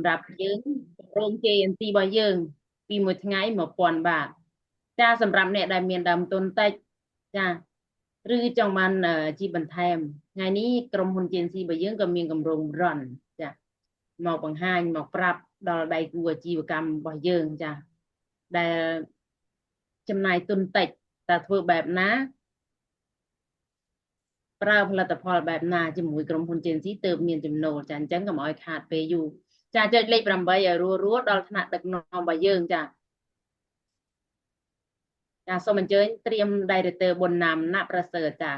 รับយើងโรงជ័យអន្ទីរបស់យើងពីមួយថ្ងៃ1000បាតចាសម្រាប់អ្នកដែលមានដើមទុនតិចចាឬចង់បានជីបន្ថែមថ្ងៃនេះក្រុមហ៊ុន GNC របស់យើងក៏មានគម្រោងរនចាមកបង្ហាញមកប្រាប់ដល់ដៃគូអាជីវកម្មរបស់យើងចាដែលចំណាយទុនតិចតើធ្វើបែបណាប្រើផលិតផលបែបណាជាមួយក្រុមហ៊ុន GNC ទើបមានចំណូលចាអញ្ចឹងកុំឲ្យខាតពេលយូរចាចុចលេខ8ឲ្យរស់ដល់ថ្នាក់ដឹកនាំរបស់យើងចាសូមអញ្ជើញត្រៀម Director ប៊ុនណាំណាក់ប្រសើរចា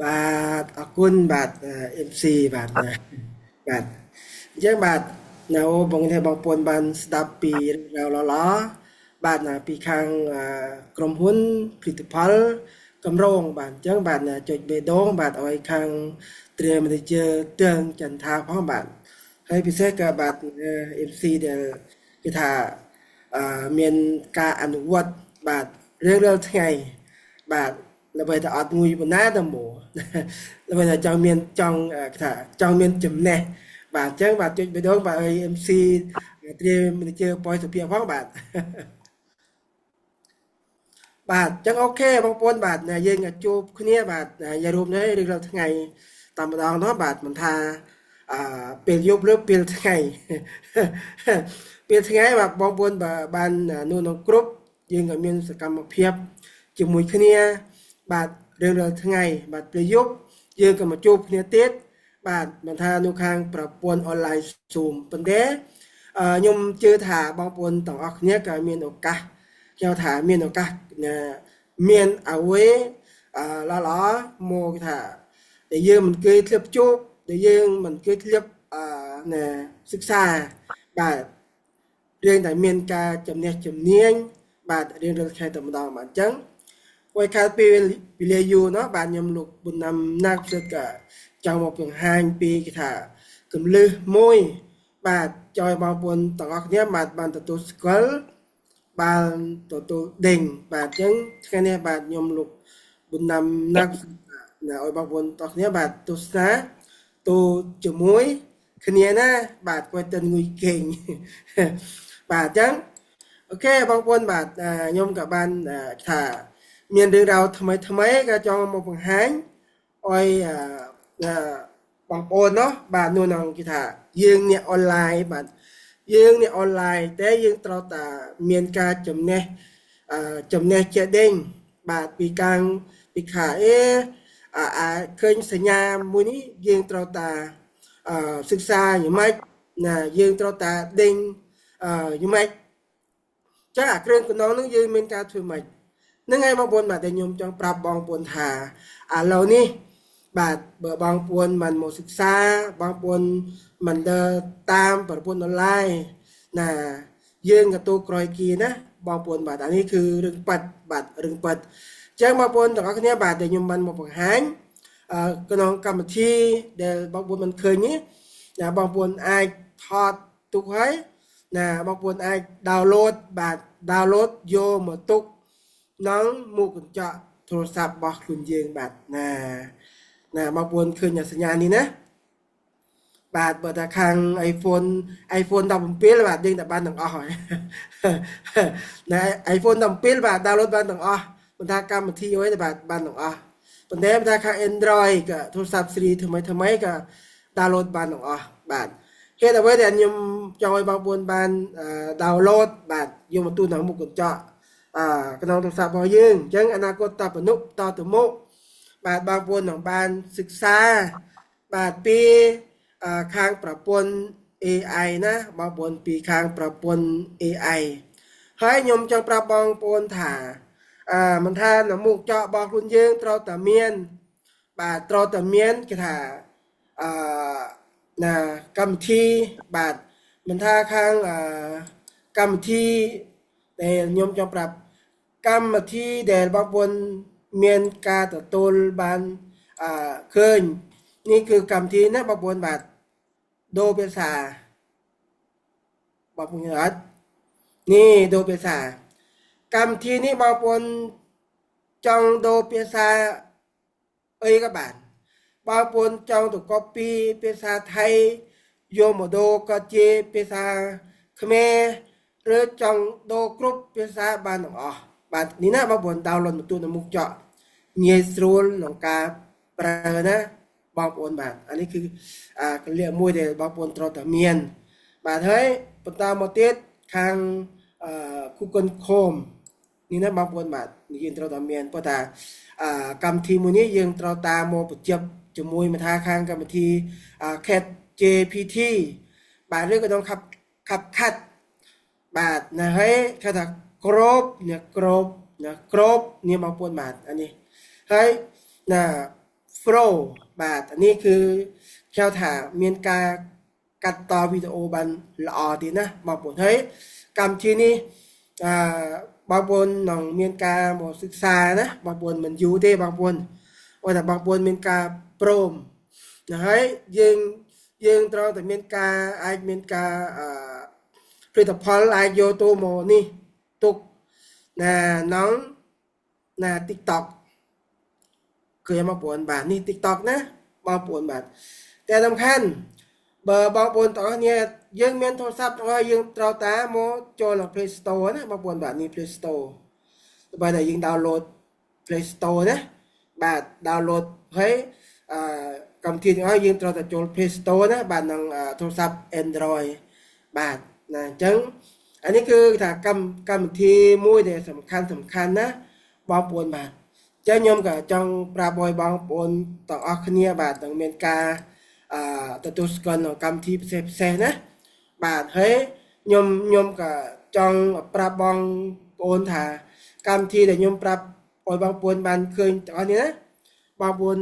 បាទអរគុណបាទ MC បាទបាទអញ្ចឹងបាទនៅបងប្អូនបងប្អូនបានស្ដាប់ពីរឿងរ៉ាវល្អៗបាទពីខាងក្រុមហ៊ុនផលិតផលកម្រងបាទអញ្ចឹងបាទចុចបេះដូងបាទឲ្យខាងត្រៀមមតិជទើងចន្ទថាផងបាទហើយពិសេសក៏បាទ MC ដែលគេថាមានការអនុវត្តបាទរៀងរាល់ថ្ងៃបាទដើម្បីតែអត់ងុយបណ្ណាទៅមកដើម្បីតែចង់មានគេថាចង់មានចំណេះបាទអញ្ចឹងបាទចុចបេះដូងបាទឲ្យ MC ត្រៀមទៅជើប៉ុយសុភាផងបាទបាទអញ្ចឹងអូខេបងប្អូនបាទយើងជួបគ្នាបាទយាយរួមនេះរៀងរាល់ថ្ងៃតាមម្ដងនោះបាទមិនថាពេលយប់ឬពេលថ្ងៃពេលថ្ងៃបាទបងប្អូនបាននោះនៅគ្រប់យើងក៏មានសកម្មភាពជាមួយគ្នាបាទរៀងរាល់ថ្ងៃបាទពេលយប់យើងក៏មកជួបគ្នាទៀតបាទមិនថានៅខាងប្រព័ន្ធអនឡាញ Zoom ប៉ុន្តែខ្ញុំជឿថាបងប្អូនទាំងអស់គ្នាក៏មានឱកាសគេថាមានឱកាសមានអ្វីល្អៗមកគេថាដែលយើងមិនเคยធ្លាប់ជួបដែលយើងមិនเคยធ្លាប់សិក្សាបាទរឿងតែមានការចំណេះជំនាញបាទរៀងរាល់ខែតែម្ដងបាទអញ្ចឹងពេលខាត់ពេលវេលាយូរនោះបាទខ្ញុំលោកប៊ុនណាំណាក់ផ្សិតក៏ចង់មកបង្ហាញពីគេថាកលឹះមួយបាទចឲ្យបងប្អូនទាំងអស់គ្នាបាទបានទទួលស្គាល់បានទទួលដេញបាទអញ្ចឹងថ្ងៃនេះបាទខ្ញុំលោកប៊ុនណាំណាក់ឲ្យបងប្អូនទាំងអស់គ្នាបាទទស្សនាទូជាមួយគ្នាណាបាទគាត់ទៅងុយគេងបាទអញ្ចឹងអូខេបងប្អូនបាទខ្ញុំក៏បានថាមានរឿងរ៉ាវថ្មីថ្មីក៏ចង់មកបង្ហាញឲ្យបងប្អូននោះបាទនោះនឹងគេថាយើងអ្នកអនឡាញបាទយើងអ្នកអនឡាញតែយើងត្រូវតែមានការចំណេះចេះដេញបាទពីខាឃើញសញ្ញាមួយនេះយើងត្រូវតែសិក្សាយ៉ាងម៉េចណាយើងត្រូវតែដេញយ៉ាងម៉េចចាគ្រឿងកណ្ដុងនឹងយើងមានការធ្វើម៉េចហ្នឹងហើយបងប្អូនបាទដែលខ្ញុំចង់ប្រាប់បងប្អូនថាឥឡូវនេះបាទបើបងប្អូនមិនមកសិក្សាបងប្អូនមិនដើរតាមប្រព័ន្ធអនឡាញណាយើងក៏ទូក្រោយគីណាបងប្អូនបាទអានេះគឺរឿងប៉ັດបាទរឿងប៉ັດអញ្ចឹងបងប្អូនទាំងអស់គ្នាបាទដែលខ្ញុំបានមកបង្ហាញក្នុងកម្មវិធីដែលបងប្អូនមិនឃើញនេះណាបងប្អូនអាចថតទុកហើយណាបងប្អូនអាច download បាទ download យកមកទុកក្នុងមុខកញ្ចក់ទូរស័ព្ទរបស់ខ្លួនយើងបាទណាបងប្អូនឃើញសញ្ញានេះណាបាទបើថាខាង iPhone 17បាទយើងតែបានទាំងអស់ហើយណា iPhone 17បាទ download បានទាំងអស់មិនថាកម្មវិធីអ្វីតែបាទបានទាំងអស់ប៉ុន្តែបើថាខាង Android ក៏ទូរស័ព្ទ Siri ថ្មីក៏ download បានទាំងអស់បាទហេតុអ្វីដែលខ្ញុំចង់ឲ្យបងប្អូនបាន download បាទយកមកទូនៅមុខកញ្ចក់ក្នុងទូរស័ព្ទរបស់យើងអញ្ចឹងអនាគតតបនុតទៅមុខបាទបងប្អូននឹងបានសិក្សាបាទពីខាងប្រព័ន្ធ AI ណាបងប្អូនពីខាងប្រព័ន្ធ AI ហើយខ្ញុំចង់ប្រាប់បងប្អូនថាមិនថានៅមុខកញ្ចក់របស់ខ្លួនយើងត្រូវតែមានបាទត្រូវតែមានគេថាអឺណាកម្មវិធីបាទមិនថាខាងកម្មវិធីដែលខ្ញុំចង់ប្រាប់កម្មវិធីដែលបងប្អូនមានការទទួលបានឃើញនេះគឺកម្មវិធីណាបងប្អូនបាទដូរភាសាបងប្អូនអត់នេះដូរភាសាកម្មវិធីនេះបងប្អូនចង់ដូរភាសាអីក៏បានបងប្អូនចង់ទៅ copy ភាសាថៃ យកមកដូរក៏ជាភាសាខ្មែរឬចង់ដូរគ្រប់ភាសាបានទាំងអស់បាទនេះណាបងប្អូន download មកទូទៅមុខចកងាយស្រួលក្នុងការប្រើណាបងប្អូនបាទអានេះគឺកលៈមួយដែលបងប្អូនត្រូវតែមានបាទហើយបន្តមកទៀតខាងGoogle Chrome នេះណាបងប្អូនបាទយើងត្រូវតែមានព្រោះថាកម្មវិធីមួយនេះយើងត្រូវតាមមកបញ្ជាប់ជាមួយមកថាខាងកម្មវិធី Chat GPT បាទឬក៏ក្នុងCapCut បាទណាហើយគេថាគ្រប់នេះបងប្អូនបាទអានេះហើយណា Flow បាទអានេះគឺគេថាមានការកាត់តវីដេអូបានល្អទៀតណាបងប្អូនហើយកម្មវិធីនេះបងប្អូននឹងមានការមកសិក្សាណាបងប្អូនមិនយូរទេបងប្អូនអូតែបងប្អូនមានការព្រមណាហើយយើងត្រូវតែមានការអាចមានការผลิตផលអាចយកទៅមកនេះទុកណាក្នុងណា TikTok គឺបងប្អូនបាទនេះ TikTok ណាបងប្អូនបាទតែសំខាន់បើបងប្អូនទាំងអស់គ្នាយើងមានទូរស័ព្ទទាំងអស់យើងត្រូវតាមមកចូលក្នុង Play Store ណាបងប្អូនបាទនេះ Play Store បើតែយើង download Play Store ណាបាទ download ហើយកម្មវិធីទាំងអស់យើងត្រូវតែចូល Play Store ណាបាទក្នុងទូរស័ព្ទ Android បាទណាអញ្ចឹងអានេះគឺថាកម្មវិធីមួយដែលសំខាន់ណាបងប្អូនបាទអញ្ចឹងខ្ញុំក៏ចង់ប្រាប់ឲ្យបងប្អូនទាំងអស់គ្នាបាទនឹងមានការទទួលស្គាល់នៅកម្មវិធីពិសេសណាបាទហើយខ្ញុំក៏ចង់ប្រាប់បងប្អូនថាកម្មវិធីដែលខ្ញុំប្រាប់ឲ្យបងប្អូនបានឃើញទាំងអស់នេះណាបងប្អូន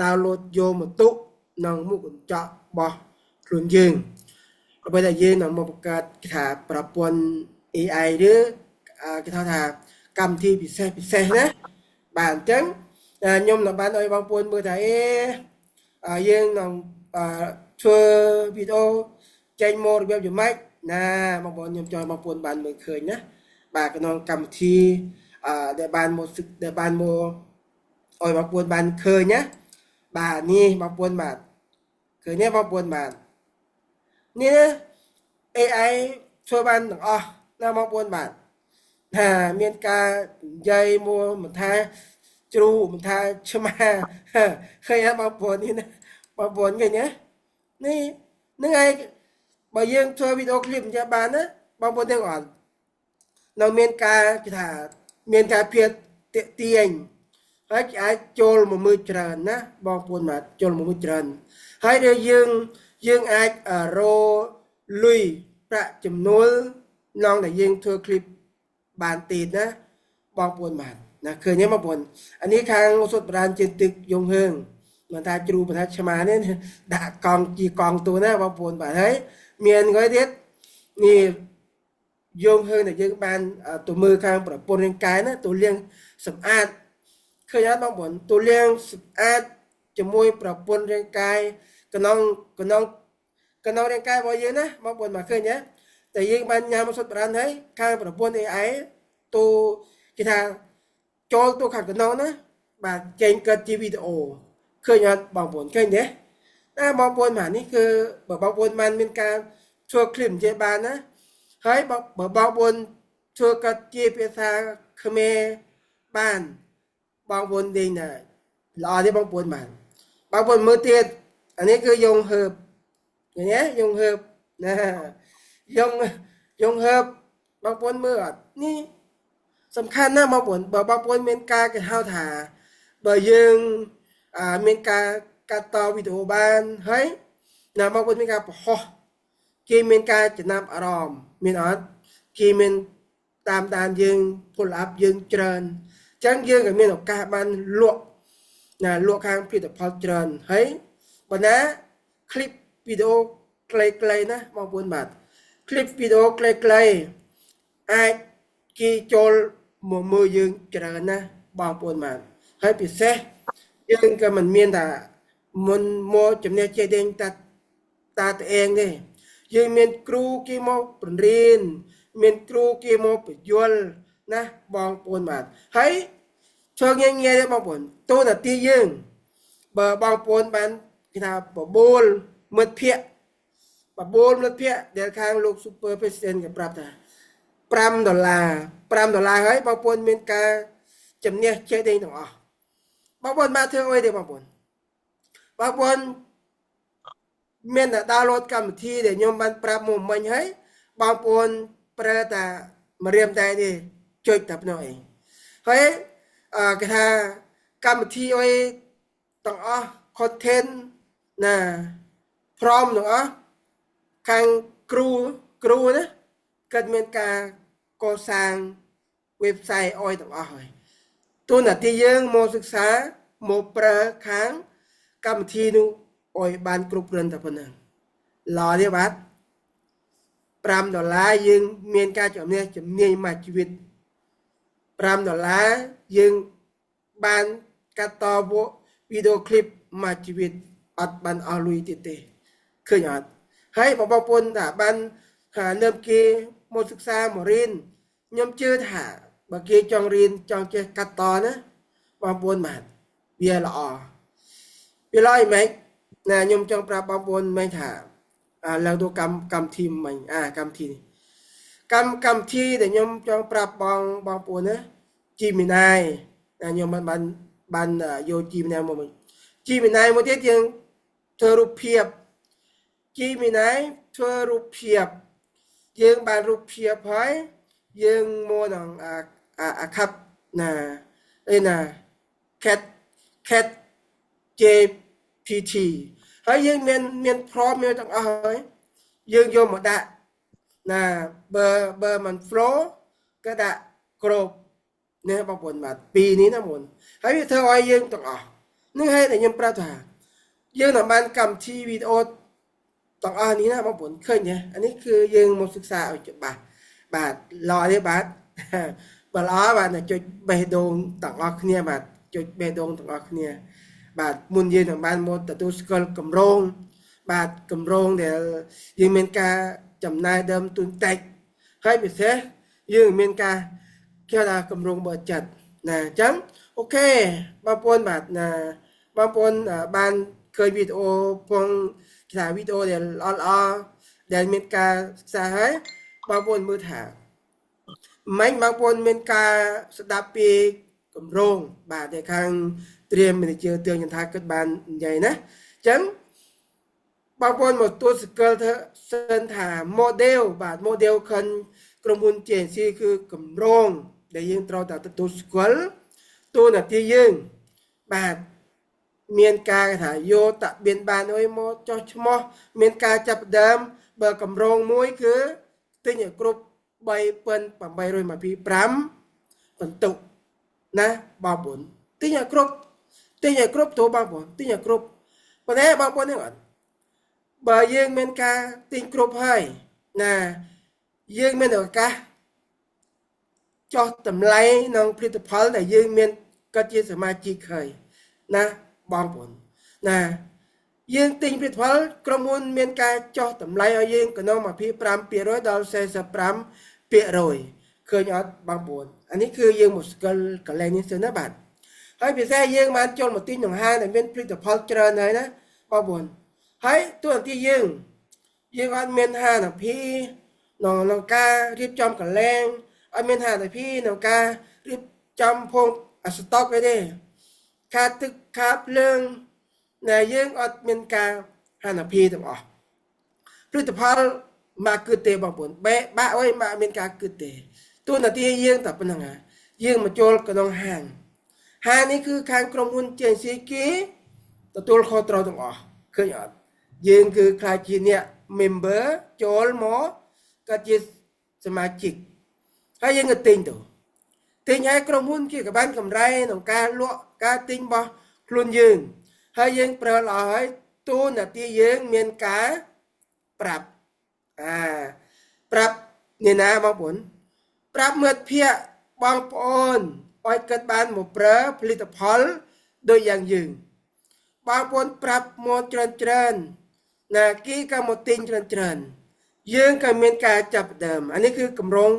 download យកមកទុកក្នុងមុខកញ្ចក់របស់ខ្លួនយើងបើតែយើងនឹងមកបង្កើតគេថាប្រព័ន្ធ AI ឬគេថាកម្មវិធីពិសេសណាបាទអញ្ចឹងខ្ញុំនឹងបានឲ្យបងប្អូនមើលថាយើងនឹងធ្វើវីដេអូចេញមករបៀបយ៉ាងម៉េចណាបងប្អូនខ្ញុំចង់បងប្អូនបានមើលឃើញណាបាទក្នុងកម្មវិធីដែលបានមកឲ្យបងប្អូនបានឃើញណាបាទនេះបងប្អូនបាទឃើញទេបងប្អូនបាទនេះ AI ធ្វើបានទាំងអស់ណាបងប្អូនបាទថាមានការនិយាយមកមិនថាជ្រូមិនថាឆ្មាឃើញបងប្អូននេះណាបងប្អូនឃើញទេនេះនឹងឯងបើយើងធ្វើវីដេអូឃ្លីបអញ្ចឹងបានណាបងប្អូនទាំងអស់នៅមានការគេថាមានការភាពតាក់ទាញហើយអាចចូលមកមើលច្រើនណាបងប្អូនបាទចូលមកមើលច្រើនហើយដែលយើងអាចរលុយប្រាក់ចំនួនឡងដែលយើងធ្វើឃ្លីបបានទៀតណាបងប្អូនបាទណាឃើញទេបងប្អូនអានេះខាងសុទ្ធប្រានជាទឹកយងហឿងមិនថាជ្រូមិនថាឆ្មានេះដាក់កង់ជាកង់ទូណាបងប្អូនបាទហើយមានគាត់ទៀតនេះយងហឿងដែលយើងបានទៅមើលខាងប្រព័ន្ធរាងកាយណាទៅលាងសម្អាតឃើញអត់បងប្អូនទៅលាងសម្អាតជាមួយប្រព័ន្ធរាងកាយក្នុងរាងកាយរបស់យើងណាបងប្អូនមកឃើញទេតែយើងបានញ៉ាំសុទ្ធប្រានហើយខាងប្រព័ន្ធ AI ទៅគេថាចូលទៅខាងក្នុងណាបាទចេញកើតជាវីដេអូឃើញអត់បងប្អូនឃើញទេណាបងប្អូនបាទនេះគឺបើបងប្អូនបានមានការធ្វើឃ្លីបនិយាយបានណាហើយបើបងប្អូនធ្វើកើតជាភាសាខ្មែរបានបងប្អូនដេញណាល្អទេបងប្អូនបាទបងប្អូនមើលទៀតអានេះគឺយងហើបឃើញទេយងហើបណាយងហើបបងប្អូនមើលអត់នេះសំខាន់ណាស់បងប្អូនបើបងប្អូនមានការគេហៅថាបើយើងមានការកាត់តវីដេអូបានហើយណាបងប្អូនមានការបង្ហោះគេមានការចំណាប់អារម្មណ៍មានអត់គេមានតាមដានយើង follow up យើងច្រើនអញ្ចឹងយើងក៏មានឱកាសបានលក់ខាងផលិតផលច្រើនហើយបើណាคลิปវីដេអូខ្លីៗណាបងប្អូនបាទคลิปវីដេអូខ្លីអាចគេចូលមកមើលយើងច្រើនណាបងប្អូនបាទហើយពិសេសយើងក៏មិនមានថាមុនមកចំណេះចេះដេញតាឯងទេយើងមានគ្រូគេមកបង្រៀនមានគ្រូគេមកបញ្យល់ណាបងប្អូនបាទហើយធ្វើងាយទេបងប្អូនតួនាទីយើងបើបងប្អូនបានគេថាបបួលមិត្តភ័ក្តិ 9 លទ្ធភៈដែលខាងលោក Super President គេប្រាប់ថា$5ហើយបងប្អូនមានការជំនះចេះដេញទាំងអស់បងប្អូនមកធ្វើអីទេបងប្អូនមានតែ download កម្មវិធីដែលខ្ញុំបានប្រាប់មកមិញហើយបងប្អូនប្រើតែម្រាមដៃទេចុចតែប៉ុណ្ណោះឯងហើយគេថាកម្មវិធីអីទាំងអស់ content ណា from ទាំងអស់ខាងគ្រូណាគាត់មានការកសាង website អីទាំងអស់ហើយទូនាទីយើងមកសិក្សាមកប្រើខាងកម្មវិធីនោះអយបានគ្រប់គ្រាន់តែប៉ុណ្ណឹងឡទេបាទ$5យើងមានការជំនាញមួយជីវិត$5យើងបានកាត់តវីដេអូឃ្លីបមួយជីវិតអត់បានអស់លុយទៀតទេឃើញអត់ហើយបងប្អូនថាបានលើកគេមកសិក្សាមករៀនខ្ញុំជឿថាបើគេចង់រៀនចង់ចេះកាត់តណាបងប្អូនបាទវាល្អវាល្អអីម៉េចណាខ្ញុំចង់ប្រាប់បងប្អូនមិញថាឡើងទៅកម្មវិធីមិញកម្មវិធីនេះកម្មវិធីដែលខ្ញុំចង់ប្រាប់បងប្អូនណា Gemini ណាខ្ញុំបានយក Gemini មកវិញ Gemini មួយទៀតយើងធ្វើរូបភាព Gemini ធ្វើរូបភាពយើងបានរូបភាពហើយយើងមកដល់ខាប់ណាឯណា cat GPT ហើយយើងមាន prompt មានទាំងអស់ហើយយើងយកមកដាក់ណាបើមិន flow ក៏ដាក់គ្រប់នេះបងប្អូនបាទពីរនេះណាមុនហើយវាធ្វើឲ្យយើងទាំងអស់នឹងហេតុដែលខ្ញុំប្រាប់ថាយើងនឹងបានកម្មវិធីវីដេអូទាំងអស់នេះណាបងប្អូនឃើញទេអានេះគឺយើងមកសិក្សាឲ្យច្បាស់បាទល្អទេបាទបើល្អបាទចុចបេះដូងទាំងអស់គ្នាបាទចុចបេះដូងទាំងអស់គ្នាបាទមុនយើងនឹងបានមកទទួលស្គាល់កម្រងបាទកម្រងដែលយើងមានការចំណាយដើមទុនតិចហើយពិសេសយើងមានការគេថាកម្រងបើចិត្តណាអញ្ចឹងអូខេបងប្អូនបាទណាបងប្អូនបានឃើញវីដេអូផងថាវីដេអូដែលល្អដែលមានការសិក្សាហើយបងប្អូនមើលថាមិនបងប្អូនមានការស្ដាប់ពីកម្រងបាទដែលខាងត្រៀមមេនេជ័រទឿងចន្ទថាគិតបាននិយាយណាអញ្ចឹងបងប្អូនមកទួស្គាល់ថាសិនថា model បាទ model ខាងក្រុមហ៊ុន JNC គឺកម្រងដែលយើងត្រូវតែទទួលស្គាល់ទូនាទីយើងបាទមានការថាយកតបៀនបានអីមកចោះឈ្មោះមានការចាប់ដើមបើកម្រងមួយគឺទិញឲ្យគ្រប់3825បន្ទុកណាបងប្អូនទិញឲ្យគ្រប់ទៅបងប្អូនទិញឲ្យគ្រប់ប៉ុន្តែបងប្អូននេះអត់បើយើងមានការទិញគ្រប់ហើយណាយើងមានឱកាសចោះតម្លៃក្នុងផលិតផលដែលយើងមានក៏ជាសមាជិកហើយណាបងប្អូនណាយើងទិញផលិតផលក្រុមហ៊ុនមានការចោះតម្លៃឲ្យយើងក្នុង 25% ដល់ 45% ឃើញអត់បងប្អូនអានេះគឺយើងមកស្គាល់កន្លែងនេះសិនណាបាទហើយពិសេសយើងបានចូលមកទិញក្នុងហាងដែលមានផលិតផលច្រើនហើយណាបងប្អូនហើយទូនាទីយើងអត់មានហានិភ័យក្នុងការរៀបចំកន្លែងអត់មានហានិភ័យក្នុងការរៀបចំផងស្តុកអីទេខាតទឹកខាតភ្លើងណាយើងអត់មានការហានិភ័យទាំងអស់ផលិតផលមកគឺទេបងប្អូនបាក់អីមកមានការគឺទេទូនាទីយើងតែប៉ុណ្្នឹងយើងមកចូលក្នុងហាងនេះគឺខាងក្រុមហ៊ុន JNC គេទទួលខុសត្រូវទាំងអស់ឃើញអត់យើងគឺខ្លាចជាអ្នក member ចូលមកក៏ជាសមាជិកហើយយើងក៏ទិញឲ្យក្រុមហ៊ុនគេក៏បានកម្រៃក្នុងការលក់ការទិញរបស់ខ្លួនយើងហើយយើងប្រើល្អហើយទូនាទីយើងមានការប្រាប់អ្នកណាបងប្អូនប្រាប់មិត្តភ័ក្តិបងប្អូនឲ្យគាត់បានមកប្រើផលិតផលដូចយ៉ាងយើងបងប្អូនប្រាប់មកច្រើនណាគេក៏មកទិញច្រើនយើងក៏មានការចាប់ដើមអានេះគឺកម្រង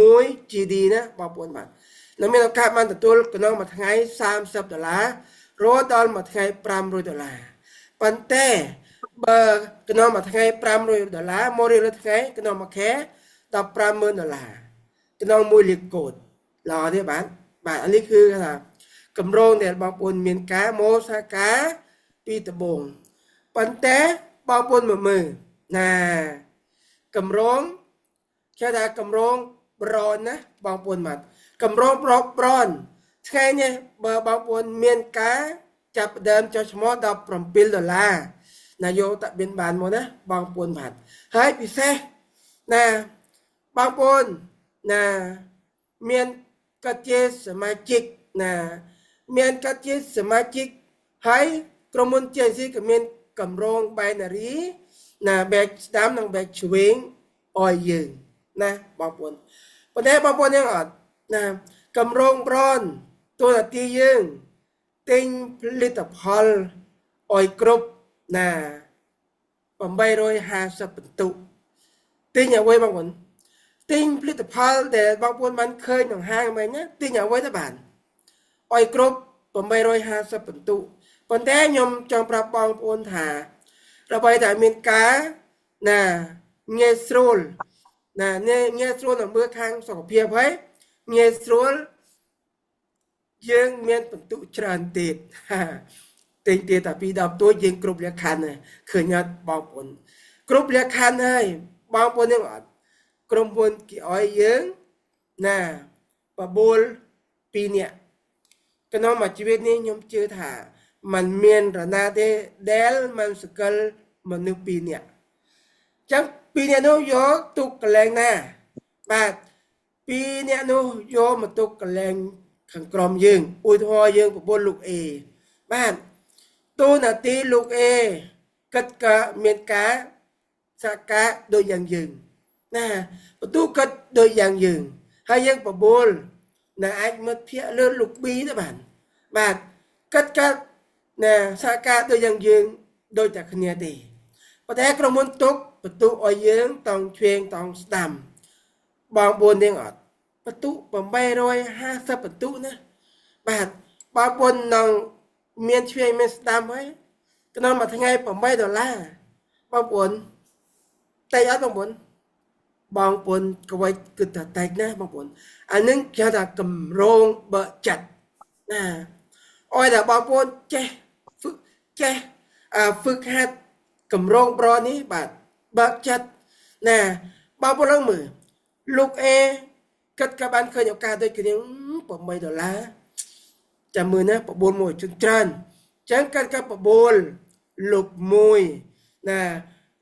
1 GD ណាបងប្អូនបាទនៅមានឱកាសបានទទួលក្នុងមួយថ្ងៃ$30រហូតដល់មួយថ្ងៃ$500ប៉ុន្តែ បើក្នុងមួយថ្ងៃ$500មករៀលថ្ងៃក្នុងមួយខែ$150,000ក្នុងមួយលាខកូដល្អទេបាទអានេះគឺថាកម្រងដែលបងប្អូនមានការមកសាខាពីដំបូងប៉ុន្តែបងប្អូនមើលណាកម្រងគេថាកម្រងប្រនណាបងប្អូនបាទកម្រងប្រនថ្ងៃនេះបើបងប្អូនមានការចាប់ដើមចុះឈ្មោះ$17ណាយកតាបៀនបានមកណាបងប្អូនបាទហើយពិសេសណាបងប្អូនណាមានកាត់ជាសមាជិកណាមានកាត់ជាសមាជិកហើយក្រុមហ៊ុន JC ក៏មានកម្រង binary ណា back ស្ដាំនិង back ឆ្វេងឲ្យយើងណាបងប្អូនប៉ុន្តែបងប្អូនយើងអត់ណាកម្រងប្រនតួនាទីយើងទិញផលិតផលឲ្យគ្រប់ណា850បន្ទុកទិញអ្វីបងប្អូនទិញផលិតផលដែលបងប្អូនបានឃើញក្នុងហាងមិញណាទិញអ្វីទៅបានឲ្យគ្រប់850បន្ទុកប៉ុន្តែខ្ញុំចង់ប្រាប់បងប្អូនថាដើម្បីតែមានការណាងាយស្រួលណាងាយស្រួលដល់មើលខាងសុខភាពហើយងាយស្រួលយើងមានបន្ទុកច្រើនទៀតទិញទៀតតែពី10តួយើងគ្រប់លក្ខខណ្ឌឃើញអត់បងប្អូនគ្រប់លក្ខខណ្ឌហើយបងប្អូននឹងអត់ក្រុមហ៊ុនគេឲ្យយើងណាបបួល2នាក់ក្នុងមួយជីវិតនេះខ្ញុំជឿថាมันមានរណាទេដែលมันសកលមនុស្ស2នាក់ចឹង2នាក់នោះយកទុកកន្លែងណាបាទ2នាក់នោះយកមកទុកកន្លែងខាងក្រមយើងឧទាហរណ៍យើងបបួលលោក A បាទតួនាទីលោក A គិតក៏មានការសហការដូចយ៉ាងយើងណាបន្ទូគិតដូចយ៉ាងយើងហើយយើងបបួលណាអាចមិត្តភ័ក្ដិលើលោក B ទៅបាទគិតក៏ណាសហការដូចយ៉ាងយើងដូចតែគ្នាទេប៉ុន្តែក្រុមហ៊ុនទុកបន្ទុកឲ្យយើងតង់ឆ្វេងតង់ស្ដាំបងប្អូនទាំងអត់បន្ទុក850បន្ទុកណាបាទបងប្អូននឹងមានឆ្វេងមានស្ដាំហើយក្នុងមួយថ្ងៃ$8បងប្អូនតែអត់បងប្អូនបងប្អូនក៏វាយគិតថាតែណាបងប្អូនអានឹងគេថាកម្រងបើចិត្តណាអោយតែបងប្អូនចេះហ្វឹកហាត់កម្រងប្រនេះបាទបើកចិត្តណាបងប្អូនឡើងមើលលោក A គិតក៏បានឃើញឱកាសដូចគ្នា$8ចាំមើលណាបបួលមួយជន់ច្រើនចឹងគាត់ក៏បបួលលោកមួយណា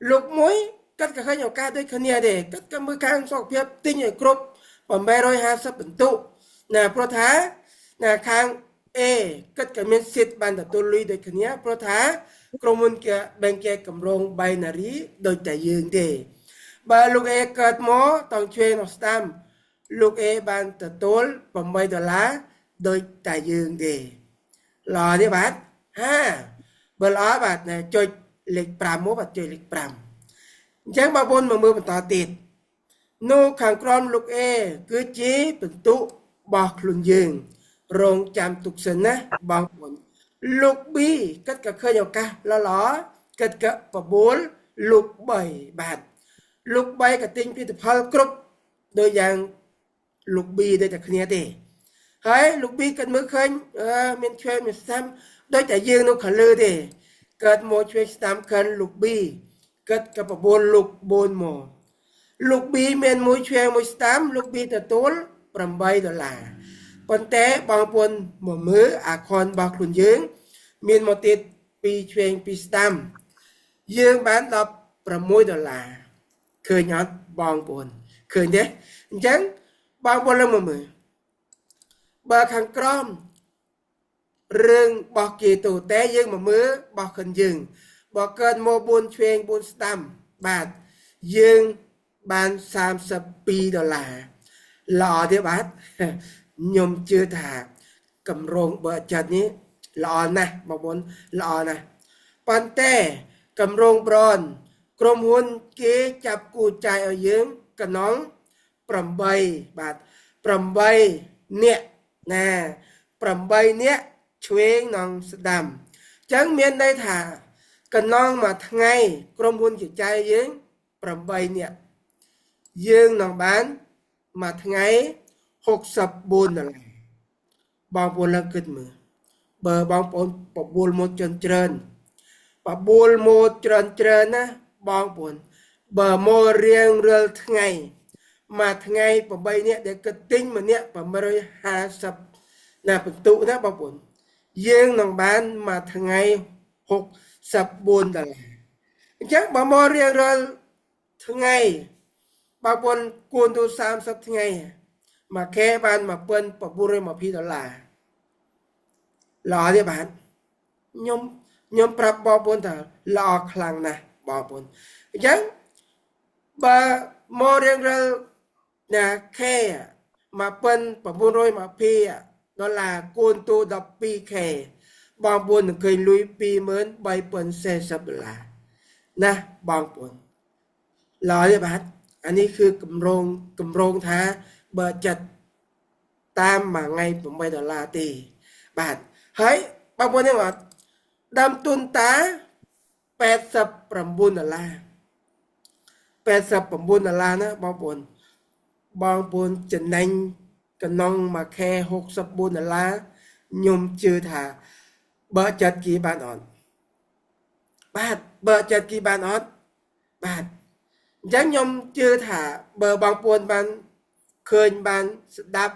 លោកមួយគាត់ក៏ឃើញឱកាសដូចគ្នាដែរគាត់ក៏មើលខាងសុខភាពទិញឲ្យគ្រប់850បន្ទុកណាព្រោះថាណាខាង A គាត់ក៏មានសិទ្ធិបានទទួលលុយដូចគ្នាព្រោះថាក្រុមហ៊ុនគេបែងចែកកម្រង binary ដូចតែយើងទេបើលោក A កើតមកតង់ឆ្វេងដល់ស្ដាំលោក A បានទទួល$8ដូចតែយើងទេល្អទេបាទបើល្អបាទចុចលេខ5មកបាទចុចលេខ5អញ្ចឹងបងប្អូនមកមើលបន្តទៀតនៅខាងក្រោមលោក A គឺជាបន្ទុករបស់ខ្លួនយើងរងចាំទុកសិនណាបងប្អូនលោក B គាត់ក៏ឃើញឱកាសល្អគាត់ក៏បបួលលោក 3បាទលោក 3ក៏ទិញផលិតផលគ្រប់ដូចយ៉ាងលោក B ដូចតែគ្នាទេហើយលោក B គាត់មើលឃើញមានឆ្វេងមានស្ដាំដូចតែយើងនៅខាងលើទេគាត់មកឆ្វេងស្ដាំឃើញលោក B គាត់ក៏បបួលលោក 4មកលោក B មានមួយឆ្វេងមួយស្ដាំលោក B ទទួល$8ប៉ុន្តែបងប្អូនមកមើលអាខនរបស់ខ្លួនយើងមានមកទៀត2ឆ្វេង2ស្ដាំយើងបាន$16ឃើញអត់បងប្អូនឃើញទេអញ្ចឹងបងប្អូនឡើងមកមើលបើខាងក្រោមរឿងរបស់គេទៅតែយើងមកមើលរបស់ខ្លួនយើងបើកើតមក4ឆ្វេង4ស្ដាំបាទយើងបាន$32ល្អទេបាទខ្ញុំជឿថាកម្រងបើចិត្តនេះល្អណាស់បងប្អូនល្អណាស់ប៉ុន្តែកម្រងប្រនក្រុមហ៊ុនគេចាប់គូចាយឲ្យយើងកណ្ណង8បាទ8នាក់ណា8នាក់ឆ្វេងនិងស្ដាំអញ្ចឹងមានន័យថា កណ្ណងមួយថ្ងៃក្រុមហ៊ុនជាចែកយើង8នាក់យើងនឹងបានមួយថ្ងៃ$64បងប្អូនឡើងគិតមើលបើបងប្អូនបបួលមកច្រើនបបួលមកច្រើនណាបងប្អូនបើមករៀងរាល់ថ្ងៃមួយថ្ងៃ8នាក់ដែលគិតទិញម្នាក់850ណាបន្ទុណាបងប្អូនយើងនឹងបានមួយថ្ងៃ$64អញ្ចឹងបើមករៀងរាល់ថ្ងៃបងប្អូនគួរទៅ30ថ្ងៃមួយខែបាន$1920ល្អទេបាទខ្ញុំប្រាប់បងប្អូនថាល្អខ្លាំងណាស់បងប្អូនអញ្ចឹងបើមករៀងរាល់ណាខែ$1920គួរទៅ12ខែបងប្អូននឹងឃើញលុយ$23,040ណាបងប្អូនល្អទេបាទអានេះគឺកម្រងថាបើចិត្តតាមមួយថ្ងៃ$8ទេបាទហើយបងប្អូនហ្នឹងអត់ដើមទុនតា$89ណាបងប្អូនចំណេញកណ្ណងមួយខែ$64ខ្ញុំជឿថាបើចិត្តគេបានអត់បាទបើចិត្តគេបានអត់បាទអញ្ចឹងខ្ញុំជឿថាបើបងប្អូនបានឃើញបានស្ដាប់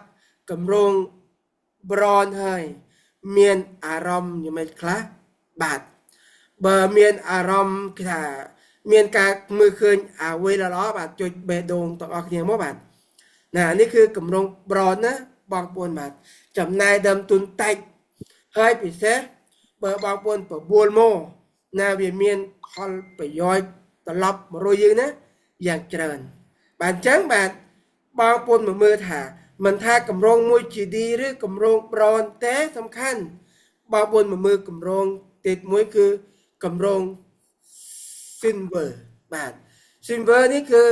កម្រងប្រនហើយមានអារម្មណ៍យ៉ាងម៉េចខ្លះបាទបើមានអារម្មណ៍ថាមានការមើលឃើញអ្វីល្អបាទចុចបេះដូងទាំងអស់គ្នាមកបាទណានេះគឺកម្រងប្រនណាបងប្អូនបាទចំណាយដើមទុនតិចហើយពិសេសបើបងប្អូនបបួលមកណាវាមានផលប្រយោជន៍ត្រឡប់មករយយើងណាយ៉ាងច្រើនបាទអញ្ចឹងបាទបងប្អូនមើលថាមិនថាកម្រងមួយ GD ឬកម្រងប្រនតែសំខាន់បងប្អូនមើលកម្រងទៀតមួយគឺកម្រង Silver បាទ Silver នេះគឺ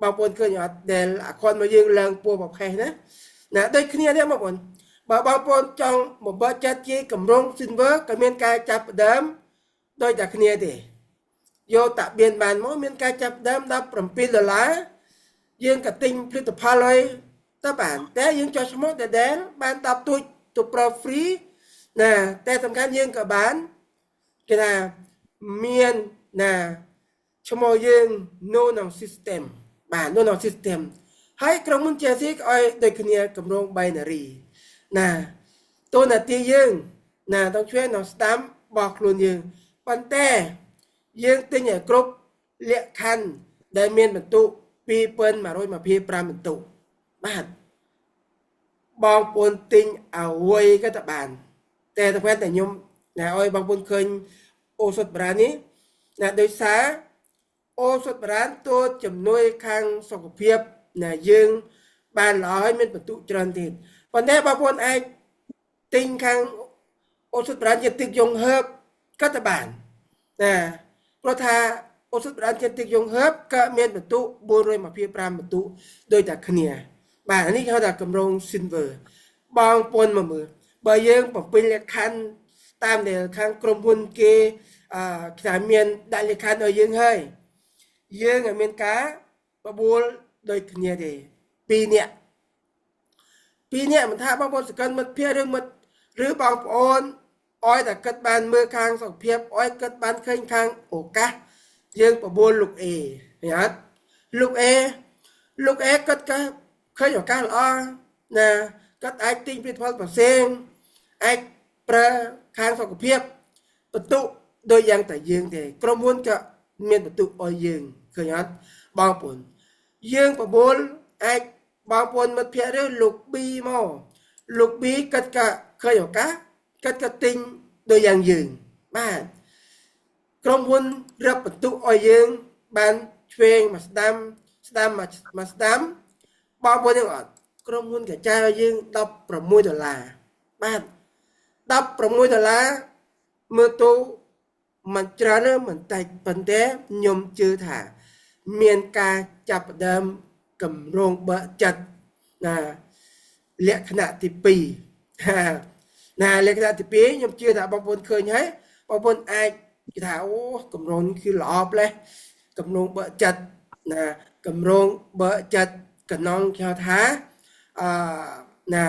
បងប្អូនឃើញអត់ដែលអាខុនមកយើងឡើងពណ៌ប្រផេះណាដូចគ្នាទេបងប្អូនបើបងប្អូនចង់មកបើចាត់ជាកម្រង Silver ក៏មានការចាប់ផ្ដើមដូចតែគ្នាទេយកតាបៀនបានមកមានការចាប់ផ្ដើម$17យើងក៏ទិញផលិតផលហើយតើបានតែយើងចុះឈ្មោះដែលបាន10ទូចទៅ Pro Free ណាតែសំខាន់យើងក៏បានគេថាមានណាឈ្មោះយើងនៅក្នុង system បាទនៅក្នុង system ហើយក្រុមហ៊ុន Chelsea ក៏ឲ្យដូចគ្នាកម្រង binary ណាតួនាទីយើងណាต้องช่วยក្នុងស្ដាំរបស់ខ្លួនយើងប៉ុន្តែយើងទិញឲ្យគ្រប់លក្ខខណ្ឌដែលមានបន្ទុក$2,125បន្ទុកបាទបងប្អូនទិញអ្វីក៏តបានតែតែខ្ញុំណាឲ្យបងប្អូនឃើញអូសថបារាណនេះណាដោយសារអូសថបារាណទូជំនួយខាងសុខភាពណាយើងបានល្អហើយមានបន្ទុកច្រើនទៀតប៉ុន្តែបងប្អូនអាចទិញខាងអូសថបារាណជាទឹកយងហឺបក៏តបានណាព្រោះថាអូសថបារាណជាទឹកយងហឺបក៏មានបន្ទុក425បន្ទុកដូចតែគ្នាបាទនេះគេហៅថាកម្រង Silver បងប្អូនមកមើលបើយើងបំពេញលក្ខខណ្ឌតាមដែលខាងក្រុមហ៊ុនគេថាមានដាក់លក្ខខណ្ឌឲ្យយើងហើយយើងឲ្យមានការបបួលដូចគ្នាទេ2នាក់មិនថាបងប្អូនសកលមិត្តភ័ក្តិឬបងប្អូនឲ្យតែគិតបានមើលខាងសុខភាពឲ្យគិតបានឃើញខាងឱកាសយើងបបួលលោក A ឃើញអត់លោក A គិតថាឃើញឱកាសល្អណាគាត់អាចទិញផលិតផលផ្សេងអាចប្រើខាងសុខភាពបន្ទុកដូចយ៉ាងតែយើងទេក្រុមហ៊ុនក៏មានបន្ទុកឲ្យយើងឃើញអត់បងប្អូនយើងបបួលអាចបងប្អូនមិត្តភ័ក្តិឬលោក B មកលោក B គាត់ក៏ឃើញឱកាសគាត់ក៏ទិញដូចយ៉ាងយើងបាទក្រុមហ៊ុនរឹបបន្ទុកឲ្យយើងបានឆ្វេងមកស្ដាំមកស្ដាំបងប្អូនយើងអត់ក្រុមហ៊ុនក៏ចាយឲ្យយើង$16បាទ$16មើលទៅមិនច្រើនទេមិនតិចប៉ុន្តែខ្ញុំជឿថាមានការចាប់ផ្ដើមកម្រងបើកចិត្តណាលក្ខណៈទី2ណាលក្ខណៈទី2ខ្ញុំជឿថាបងប្អូនឃើញហើយបងប្អូនអាច គេថាអូកម្រងនេះគឺល្អផ្លេះកម្រងបើចិត្តណាកម្រងបើចិត្តកណ្ណងគេហៅថាអឺណា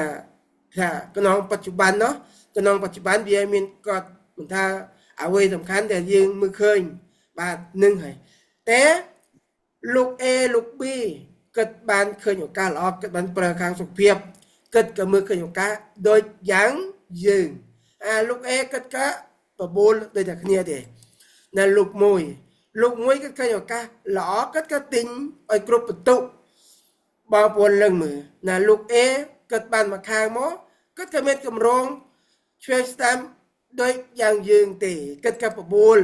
ថាកណ្ណងបច្ចុប្បន្ននោះកណ្ណងបច្ចុប្បន្នវាមានគាត់មិនថាអ្វីសំខាន់ដែលយើងមើលឃើញបាទនឹងហើយតែលោក A លោក B គិតបានឃើញឱកាសល្អគិតបានប្រើខាងសុខភាពគិតក៏មើលឃើញឱកាសដូចយ៉ាងយើងលោក A គិតក៏បបួលដូចតែគ្នាទេនៅលោកមួយគិតឃើញឱកាសល្អគិតក៏ទិញឲ្យគ្រប់បន្ទុកបងប្អូនលឹងមើលណាលោក A គិតបានមកខាងមកគិតក៏មានកម្រងឆ្វេងស្ដាំដូចយ៉ាងយើងទេគិតក៏បបួល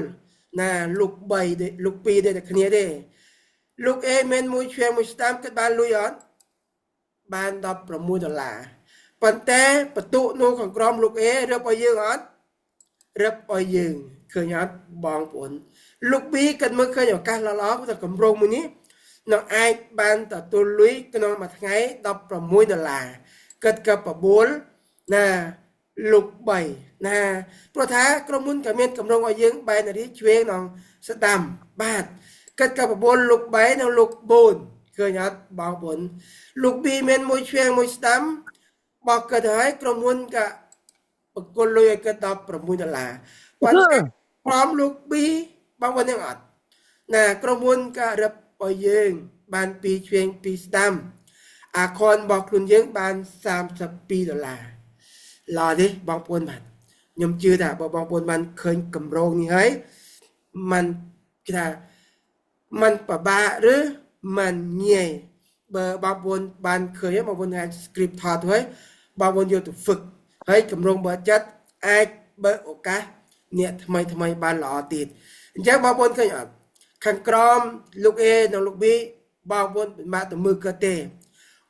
ណាលោក3លោក2ដូចតែគ្នាទេលោក A មានមួយឆ្វេងមួយស្ដាំគិតបានលុយអត់បាន$16ប៉ុន្តែបន្ទុកនោះខាងក្រោមលោក A រឹបឲ្យយើងអត់រឹបឲ្យយើងឃើញអត់បងប្អូនលោក B គិតមើលឃើញឱកាសល្អៗទៅកម្រងមួយនេះនឹងអាចបានទទួលលុយក្នុងមួយថ្ងៃ$16គិតក៏បបួលណាលោក3ណាព្រោះថាក្រុមហ៊ុនក៏មានកម្រងឲ្យយើងបែរនារីឆ្វេងនិងស្ដាំបាទគិតក៏បបួលលោក3និងលោក4ឃើញអត់បងប្អូនលោក B មានមួយឆ្វេងមួយស្ដាំបោះគិតហើយក្រុមហ៊ុនក៏បកគលលុយឲ្យគិត$16ប៉ុន្តែព្រមលោក B បងប្អូននឹងអត់ណាក្រុមហ៊ុនក៏រឹបឲ្យយើងបាន2ឆ្វេង2ស្ដាំអាខនរបស់ខ្លួនយើងបាន$32ល្អទេបងប្អូនបាទខ្ញុំជឿថាបើបងប្អូនបានឃើញកម្រងនេះហើយมันគេថាมันពិបាកឬมันងាយបើបងប្អូនបានឃើញបងប្អូនអាច script ថតទៅហើយបងប្អូនយកទៅហ្វឹកហើយកម្រងបើចិត្តអាចបើឱកាសអ្នកថ្មីបានល្អទៀតអញ្ចឹងបងប្អូនឃើញអត់ខាងក្រោមលោក A និងលោក B បងប្អូនមិនបានទៅមើលគាត់ទេ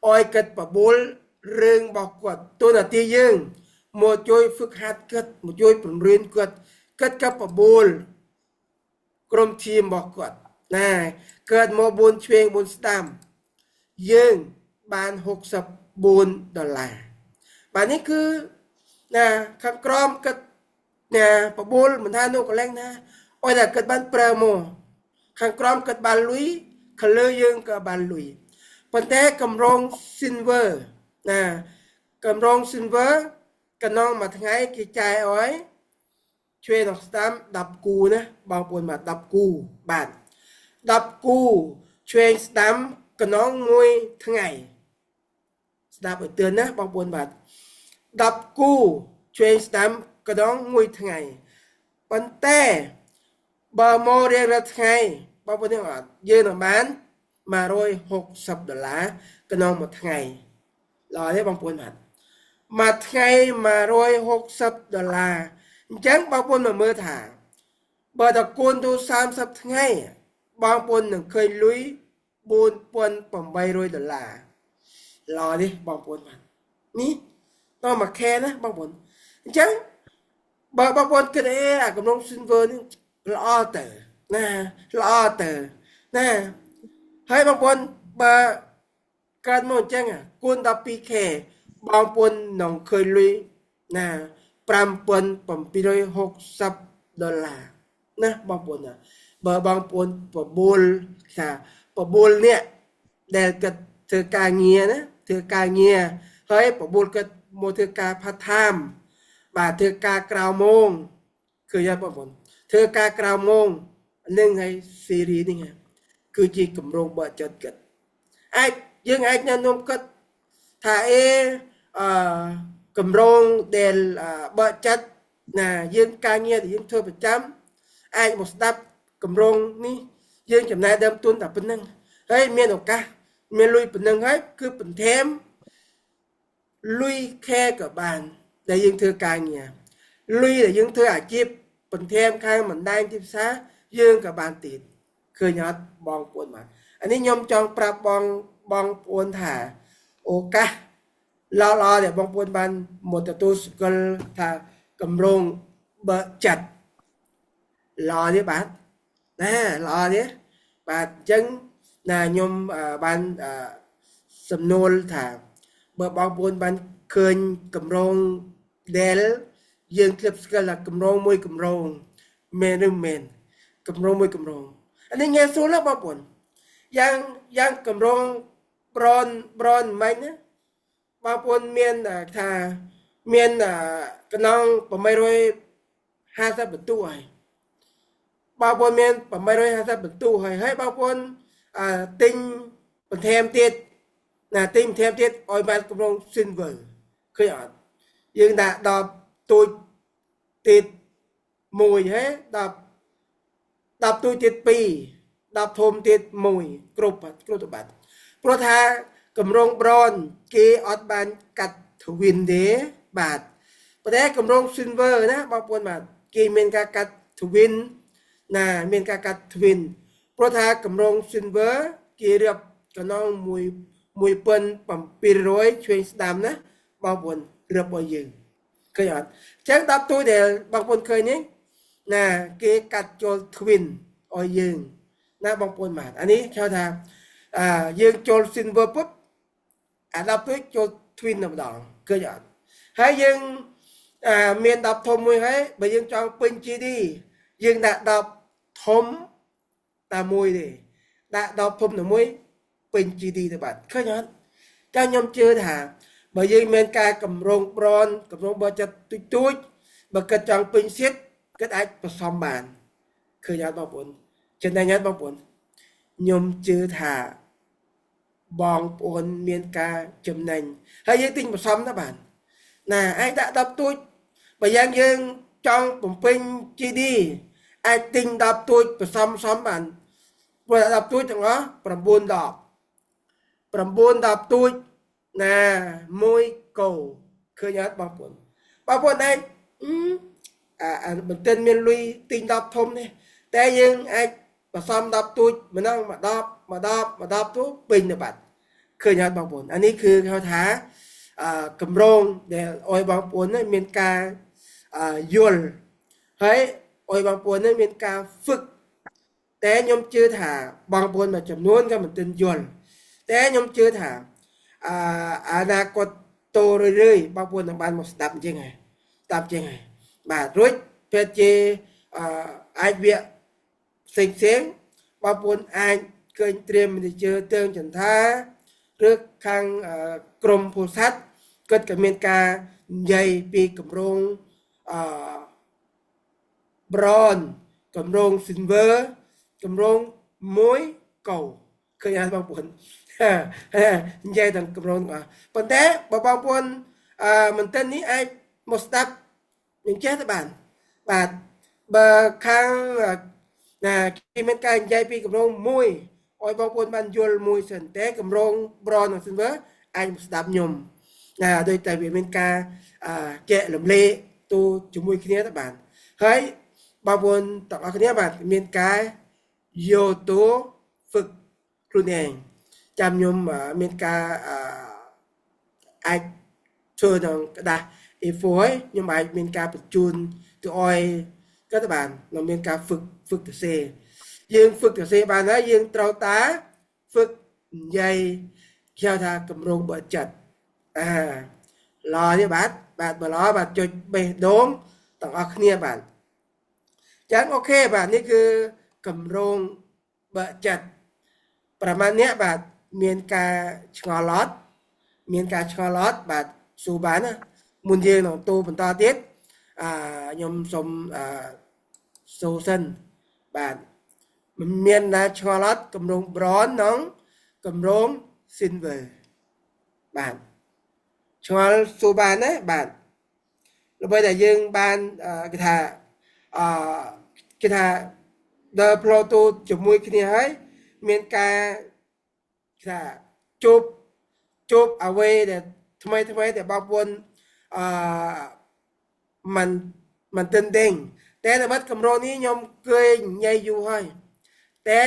អោយគាត់បបួលរឿងរបស់គាត់ទូនាទីយើងមកជួយហ្វឹកហាត់គាត់មកជួយបង្រៀនគាត់ក៏បបួលក្រុមทีมរបស់គាត់ណាកើតមក4ឆ្វេង4ស្ដាំយើងបាន$64បាទនេះគឺណាខាងក្រោមគាត់ណាបបួលមិនថានោះកន្លែងណាអោយតែគាត់បានប្រើមកខាងក្រោមគាត់បានលុយខាងលើយើងក៏បានលុយប៉ុន្តែកម្រង silver ណាកម្រង silver កណ្ណងមួយថ្ងៃគេចាយឲ្យឆ្វេងដល់ស្ដាំ10គូណាបងប្អូនបាទ10គូបាទ10គូឆ្វេងស្ដាំកណ្ណងមួយថ្ងៃស្ដាប់ឲ្យទឿនណាបងប្អូនបាទ10គូឆ្វេងស្ដាំកណ្ណងមួយថ្ងៃប៉ុន្តែបើមករៀងរាល់ថ្ងៃបងប្អូនទាំងអត់យើងនឹងបាន$160កណ្ណងមួយថ្ងៃល្អទេបងប្អូនបាទមួយថ្ងៃ$160អញ្ចឹងបងប្អូនមកមើលថាបើតគូនទៅ30ថ្ងៃបងប្អូននឹងឃើញលុយ$4800ល្អទេបងប្អូនបាទនេះតមកខែណាបងប្អូនអញ្ចឹងបើបងប្អូនគិតអាកំណង silver នេះល្អទៅណាល្អទៅណាហើយបងប្អូនបើកើតមកអញ្ចឹងគួន 12k បងប្អូននឹងឃើញលុយណា$5760ណាបងប្អូនណាបើបងប្អូនបបួលថាបបួលនេះដែលគាត់ធ្វើការងារណាធ្វើការងារហើយបបួលគាត់មកធ្វើការ part time បាទធ្វើការក្រៅម៉ោងគឺយ៉ាងបងប្អូនធ្វើការក្រៅម៉ោងនឹងហើយ series នេះគឺជាកម្រងបើចិត្តគាត់អាចយើងអាចណែនាំគាត់ថាកម្រងដែលបើចិត្តណាយើងការងារដែលយើងធ្វើប្រចាំអាចមកស្ដាប់កម្រងនេះយើងចំណាយដើមទុនតែប៉ុណ្្នឹងហើយមានឱកាសមានលុយប៉ុណ្្នឹងហើយគឺបន្ថែមលុយខែក៏បានដែលយើងធ្វើការងារលុយដែលយើងធ្វើអាជីពបន្ថែមខាងបណ្ដាញទីផ្សារយើងក៏បានទៀតឃើញអត់បងប្អូនបាទអានេះខ្ញុំចង់ប្រាប់បងប្អូនថាឱកាសល្អៗដែលបងប្អូនបានមកទទួលស្គាល់ថាកម្រងបើចិត្តល្អទេបាទណាល្អទេបាទអញ្ចឹងណាខ្ញុំបានសំណួរថាបើបងប្អូនបានឃើញកម្រងដែលយើងធ្លាប់ស្គាល់ថាកម្រងមួយកម្រង men rư men cầm rong môi cầm rong anh ấy nghe số là bao buồn yang cầm rong bron mấy nhá bao buồn miền thà miền cái nong bầm mây rồi hai sa bật tu hay bao buồn miền bầm mây rồi hai sa bật tu hay bao buồn tinh bật thêm tiết là tinh thêm tiết oi ban cầm rong silver khơi ở nhưng đã đọc tôi tiết mùi hết đọc tôi tiết pi đọc thôm tiết mùi cục tụ bát pro tha cầm rong bron kia ọt ban cắt thủ viên đế bátประเทศcầm rong silver นะบางคนแบบกีเมนกากัดทวินนะเมนกากัดทวินเพราะถ้ากำรอง silver กีเรียบก็น้องมวยเปิ้นปั๊มปีร้อยช่วยสดามนะบางคนเรียบบ่อยยืนเคยอ่านเช็คตับตัวเดียวบางคนเคยนี้นะกีกัดโจลทวินอ่อยยืนนะบางคนมาอันนี้ชาวทางยืนโจล silver ปุ๊บดับตัวโจลทวินนำดองเคยอ่านให้ยืนmiền đọc thôm mùi hết bởi dương cho pin chi đi dương đã đọc thôm ta mùi đi đã đọc thôm là mùi pin chi đi thì bạn khơi nhón cho nhóm chưa thả bởi dương miền ca cầm rong bron cầm rong bò chặt tui bởi cất trong pin xiết kết ách và xóm bàn khơi nhón bao buồn trên đây nhón bao buồn nhóm chưa thả bong buồn miền ca chùm nành hay dương tinh và xóm đó bạn nè ai đã đọc tôi bởi dân dương trong bổng pin chi đi ai tinh đọc tôi và xóm bạn vừa đọc tôi chẳng đó bẩm buôn đọc tôi nè môi cầu khơi nhớ bao buồn đây mình tên miền lui tinh đọc thông nàyแต่ยังไอ้มาซ้อมดับตุ้ยมันต้องมาดับตุ้ยเป็นแบบนั้นเคยยัดบางปนอันนี้คือเขาท้ากำรงเดี๋ยวอ้อยบางปนนั้นมีการยุลให้อ้อยบางปนนั้นมีการฝึกแต่ยมเชื่อถาบางปนมาจำนวนก็มันเป็นยุลแต่ยมเชื่อถาอนาคตโตเรื่อยๆบางปนต่างบ้านมันดับยังไงบาดรุ่ยเพื่อเจไอเวียเสียงบางคนไอเคยเตรียมมันจะเจอเตือนจันท้าเรื่องข้างกรมโพสัตเกิดกับเมียนกาใหญ่ปีกับโรงบรอนกับโรงซิลเวอร์กับโรงมวยเก่าเคยอ่านบางคนใหญ่ต่างกับโรงปัจจัยบางคนมันเต้นนี้ไอหมดสตับอย่างเช่นบาดข้างกินเป็นการใหญ่ปีกับโรงมวยอ้อยบางคนมันยุลมวยสันแต่กับโรงบรอนของซิลเวอร์ไอหมดสตับยมโดยแต่เวียนการแกะหลมเละตัวจมูกขี้เนี้ยตะบานเฮ้ยบางคนต่อขี้เนี้ยบานเมียนกายโยตัวฝึกครูเองจำยมเมียนกาไอช่วยน้องกระดาษไอโฟยยมไอเมียนกาปัจจุนตัวอ้อยก็ตะบานเราเมียนกาฝึกตัวเซยืนฝึกตัวเซบานนะยืนเตาตาฝึกใหญ่เขี้ยวทากำรงเบิดจัดรอที่บาดมารอบาดจุดไปโดมต้องเอาเนียบาดจังโอเคบาดนี่คือกำรงเบิดจัดประมาณเนี้ยบาดเมียนกาชงอลอดบาดสูบานนะมุนเยนของตูเป็นต่อติดยมสมโซเซนบาดเมียนนาชงอลอดกำรงบรอนน้องกำรงซินเวอร์บาดช่วงสูบานนะบานเราไปแต่ยังบานกีตาเดอโปรโตจมูกขี้นี้ให้เมียนกากีตาจูบเอาไว้แต่ทำไมแต่บางคนมันเต้นเด้งแต่ในวัดกำรองนี้ยอมเคยใหญ่อยู่ให้แต่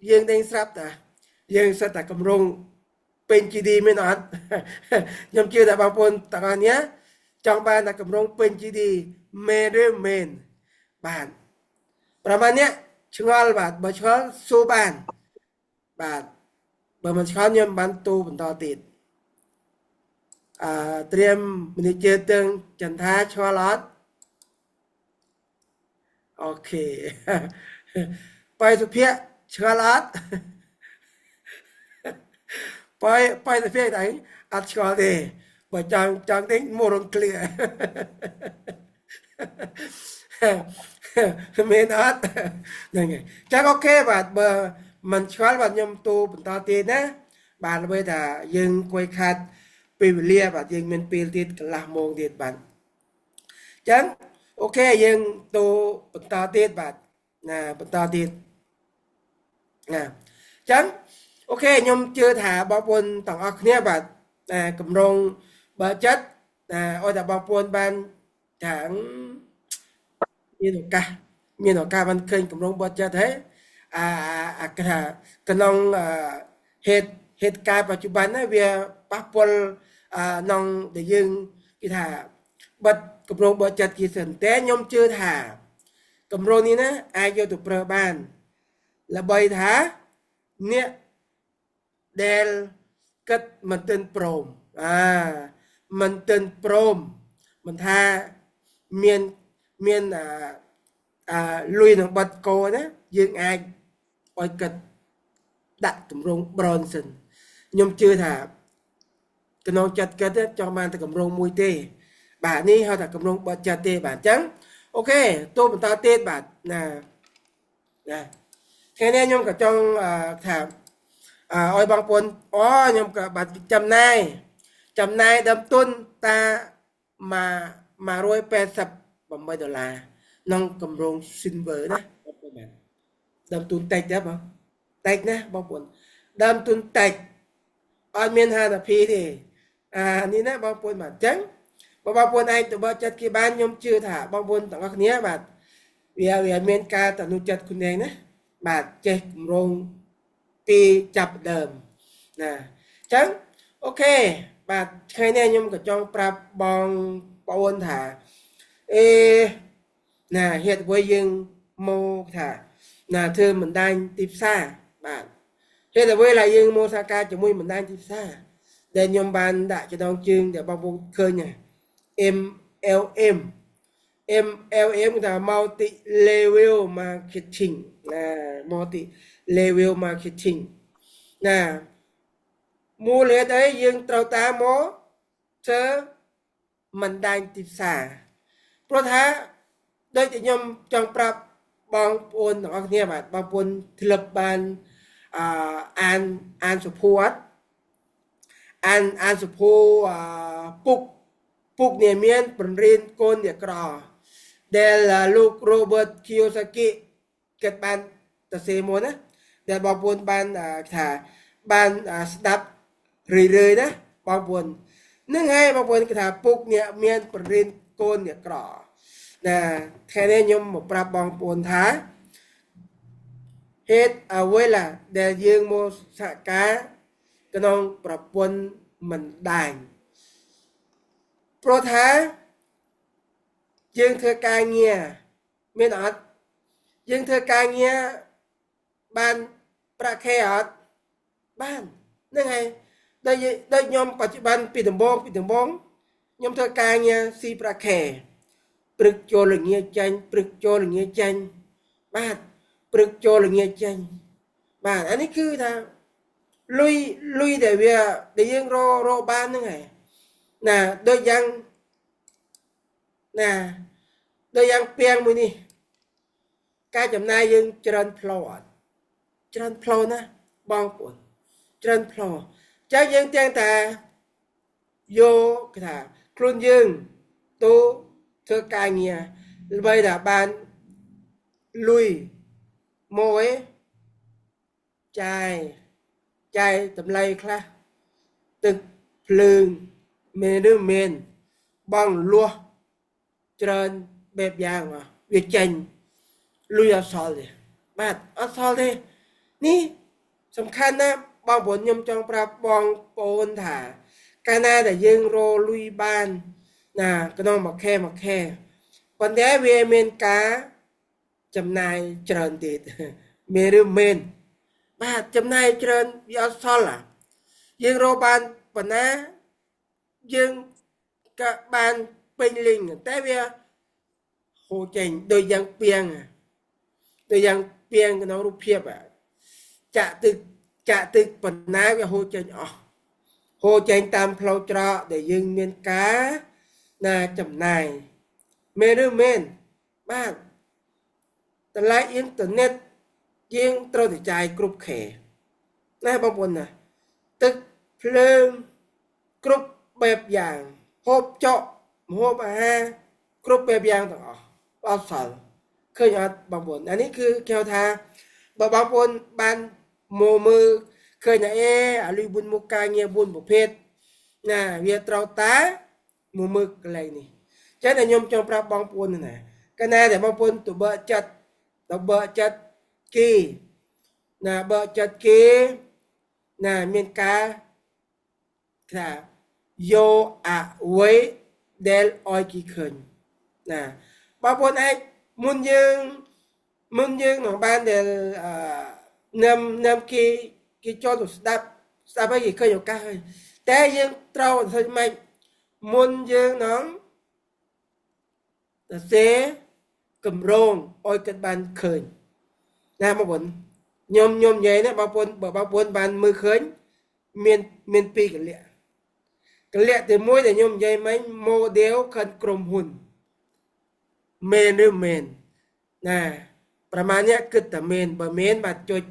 ยังเด้งซับแต่ยังสตัดกำรองเป็นจีดีไม่นอนยมเชื่อแต่บางคนต่างเนี้ยจองบ้านแต่กำลังเป็นจีดีเมเรเมนบ้านประมาณเนี้ยชงอลบาดบ่ชงอลสู้บ้านบาดบ่มันชงอลยมบ้านตูเป็นต่อติดเตรียมมันจะเจอเตือนจันทาชงอลอด អូខេបាយសុភ័ក្រឆ្ងល់អត់បាយសុភ័ក្រឯងអត់ឆ្ងល់ទេបើចង់ទេមករងឃ្លាមែនអត់ហ្នឹងហើយចឹងអូខេបាទបើមិនឆ្ងល់បាទខ្ញុំទូបន្តទៀតណាបាទដើម្បីថាយើងគួយខាត់ពេលវេលាបាទយើងមានពេលទៀតកន្លះម៉ោងទៀតបាទចឹងអូខេយើងទូបន្តទៀតបាទណាបន្តទៀតណាចឹងអូខេខ្ញុំជឿថាបងប្អូនទាំងអស់គ្នាបាទកម្រងបើចិត្តឲ្យតែបងប្អូនបានថាមានឱកាសបានឃើញកម្រងបើចិត្តហេគេថាក្នុងហេតុការណ៍បច្ចុប្បន្នណាវាប៉ះពាល់ក្នុងដែលយើងគេថាបិទកម្រងបើចិត្តជាសិនតែខ្ញុំជឿថាកម្រងនេះណាអាចយកទៅប្រើបានល្បីថាអ្នកដែលគិតមិនទិនព្រមមិនទិនព្រមមិនថាមានលុយនឹងបាត់កោណាយើងអាចឲ្យគិតដាក់ទម្រង់ Bronson ខ្ញុំជឿថាក្នុងចិត្តគិតចង់បានតែកម្រងមួយទេបាទនេះហៅថាកម្រងបាត់ចិត្តទេបាទអញ្ចឹងអូខេតួបន្តទៀតបាទណាថ្ងៃនេះខ្ញុំក៏ចង់ថាឲ្យបងប្អូនខ្ញុំក៏បាទចំណាយដើមទុនតា$188ក្នុងកម្រង Silver ណាបងប្អូនបាទដើមទុនតិចដែរបងតិចណាបងប្អូនដើមទុនតិចអត់មានហានិភ័យទេនេះណាបងប្អូនបាទអញ្ចឹងបងប្អូនអាចទៅបើចិត្តគេបានខ្ញុំជឿថាបងប្អូនទាំងអស់គ្នាបាទវាមានការតនុចិត្តខ្លួនឯងណាបាទចេះកម្រងពីចាប់ដើមណាអញ្ចឹងអូខេបាទថ្ងៃនេះខ្ញុំក៏ចង់ប្រាប់បងប្អូនថាណាហេតុអ្វីយើងមកថាណាធ្វើបណ្ដាញទីផ្សារបាទហេតុអ្វីដែលយើងមកសហការជាមួយបណ្ដាញទីផ្សារដែលខ្ញុំបានដាក់ចំណងជើងដែលបងប្អូនឃើញMLM គឺថា multi level marketing ណា multi level marketing ណាមូលហេតុអីយើងត្រូវតាមមកធ្វើបណ្ដាញទីផ្សារព្រោះថាដូចតែខ្ញុំចង់ប្រាប់បងប្អូនទាំងអស់គ្នាបាទបងប្អូនធ្លាប់បានអានសុភ័ណ្ឌអានសុភ័ពុកនាមានបង្រៀនកូនអ្នកក្រដែលលោក Robert Kiyosaki គាត់បានទៅសេមុនណាដែលបងប្អូនបានថាបានស្ដាប់រឿយណាបងប្អូននឹងហើយបងប្អូនគេថាពុកអ្នកមានបង្រៀនកូនអ្នកក្រណាថ្ងៃនេះខ្ញុំមកប្រាប់បងប្អូនថាហេតុអ្វីล่ะដែលយើងមកសហការក្នុងប្រព័ន្ធមិនដាញព្រោះថាយើងធ្វើការងារមានអត់យើងធ្វើការងារបានប្រាក់ខែអត់បានហ្នឹងហើយដូចខ្ញុំបច្ចុប្បន្នពីដំបូងខ្ញុំធ្វើការងារស៊ីប្រាក់ខែព្រឹកចូលល្ងាចចាញ់ព្រឹកចូលល្ងាចចាញ់បាទព្រឹកចូលល្ងាចចាញ់បាទអានេះគឺថាលុយដែលយើងរកបានហ្នឹងហើយណាដូចយ៉ាងពាងមួយនេះការចំណាយយើងច្រើនផ្លោអត់ច្រើនផ្លោណាបងប្អូនច្រើនផ្លោចឹងយើងទាំងតែយកគេថាខ្លួនយើងទៅធ្វើការងារដើម្បីថាបានលុយមកឯចាយតម្លៃខ្លះទឹកភ្លើងមែនបងលួសច្រើនបែបយ៉ាងវាចេញលុយអត់សល់ទេបាទអត់សល់ទេនេះសំខាន់ណាស់បងប្អូនខ្ញុំចង់ប្រាប់បងប្អូនថាកាលណាដែលយើងរកលុយបានណាក្នុងមួយខែប៉ុន្តែវាមានការចំណាយច្រើនទៀតមែនបាទចំណាយច្រើនវាអត់សល់យើងរកបានប៉ុណ្ណាយើងក៏បានពេញលេងតែវាហ ហូរចេញដូចយ៉ាងពីងដូចយ៉ាងពីងក្នុងរូបភាពចាក់ទឹកបណ្ណាវាហូរចេញអស់ហូរចេញតាមផ្លូវច្រកដែលយើងមានការណាចំណាយមែនឬមែនបាទតម្លៃអ៊ីនធឺណិតយើងត្រូវតែចាយគ្រប់ខែណាបងប្អូនណាទឹកភ្លើងគ្រប់បែបយ៉ាងហូបចុកម្ហូបអាហារគ្រប់បែបយ៉ាងទាំងអស់អត់សល់ឃើញអត់បងប្អូនអានេះគឺគេហៅថាបើបងប្អូនបានមកមើលឃើញថាអាលុយ4មុខការងារ4ប្រភេទណាវាត្រូវតាមកមើលកន្លែងនេះចឹងតែខ្ញុំចង់ប្រាប់បងប្អូនណាកាលណាដែលបងប្អូនទៅបើកចិត្តគេណាបើកចិត្តគេណាមានការថាយកអ្វីដែលឲ្យគេឃើញណាបងប្អូនអាចមុនយើងនឹងបានដែលនំគេចូលទៅស្ដាប់ឲ្យគេឃើញឱកាសហើយតែយើងត្រូវធ្វើម៉េចមុនយើងនឹងសរសេរកម្រងឲ្យគាត់បានឃើញណាបងប្អូនខ្ញុំនិយាយណាបងប្អូនបើបងប្អូនបានមើលឃើញមានពីរកលៈទី1ដែលខ្ញុំនិយាយមិញ model ខាងក្រុមហ៊ុនមែនឬមែនណាប្រហែលនេះគិតតែមែនបើមែនបាទចុច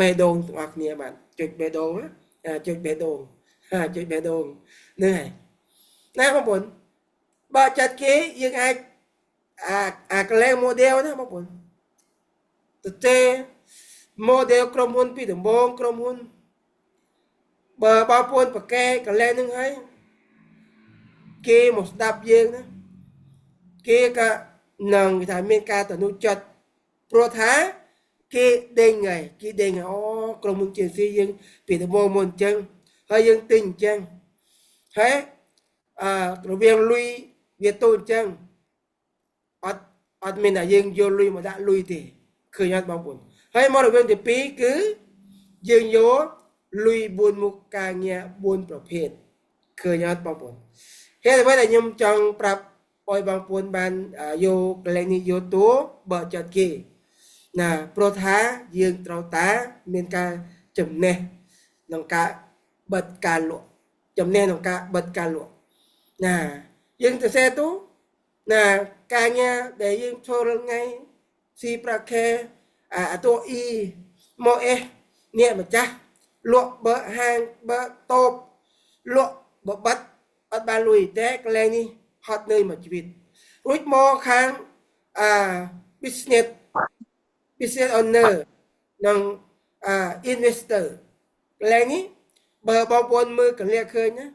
បេះដូងទាំងអស់គ្នាបាទចុចបេះដូងចុចបេះដូងនេះហើយណាបងប្អូនបើចាត់គេយើងអាចកន្លែង model ណាបងប្អូនទៅ model ក្រុមហ៊ុនពីដំបូងក្រុមហ៊ុនបើបងប្អូនប្រកែកន្លែងហ្នឹងហើយគេមកស្ដាប់យើងណាគេក៏នឹងថាមានការតនុចិត្តព្រោះថាគេដេញហើយអូក្រុមហ៊ុន JC យើងពីដំបូងមុនអញ្ចឹងហើយយើងទិញអញ្ចឹងហើយរវាងលុយវាទូអញ្ចឹងអត់មានតែយើងយកលុយមកដាក់លុយទេឃើញអត់បងប្អូនហើយមករវាងទី2គឺយើងយកលុយ4មុខការងារ4ប្រភេទឃើញអត់បងប្អូនហេតុអ្វីដែលខ្ញុំចង់ប្រាប់ឲ្យបងប្អូនបានយកកន្លែងនេះយកតួបើចិត្តគេណាព្រោះថាយើងត្រូវតាមានការចំណេះក្នុងការបិទការលក់ចំណេះក្នុងការបិទការលក់ណាយើងទៅសេទូណាការងារដែលយើងធ្វើរាល់ថ្ងៃស៊ីប្រាក់ខែតួ E មក S អ្នកម្ចាស់លក់បើហាងបើតូបលក់បបិទអត់បានលុយតែកន្លែងនេះហត់នឿយមួយជីវិតរួចមកខាងbusiness owner និងinvestor កន្លែងនេះបើបងប្អូនមើលកន្លែងឃើញណា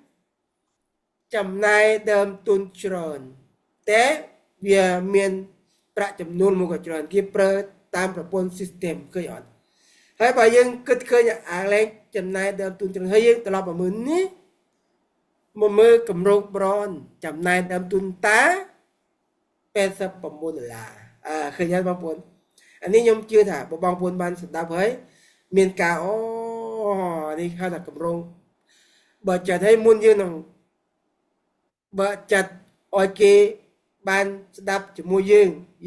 ចំណាយដើមទុនច្រើនតែវាមានប្រាក់ចំនួនមកក៏ច្រើនគេប្រើតាមប្រព័ន្ធ system ឃើញអត់ហើយបើយើងគិតឃើញអាឡែងចំណាយដើមទុនច្រើនហើយយើងត្រឡប់មកមើលនេះមកមើលកម្រងប្រនចំណាយដើមទុនតា$89ឃើញហើយបងប្អូនអានេះខ្ញុំជឿថាបងប្អូនបានស្ដាប់ហើយមានការនេះហៅថាកម្រងបើចាត់ឲ្យមុនយើងនឹងបើចាត់ឲ្យគេបានស្ដាប់ជាមួយ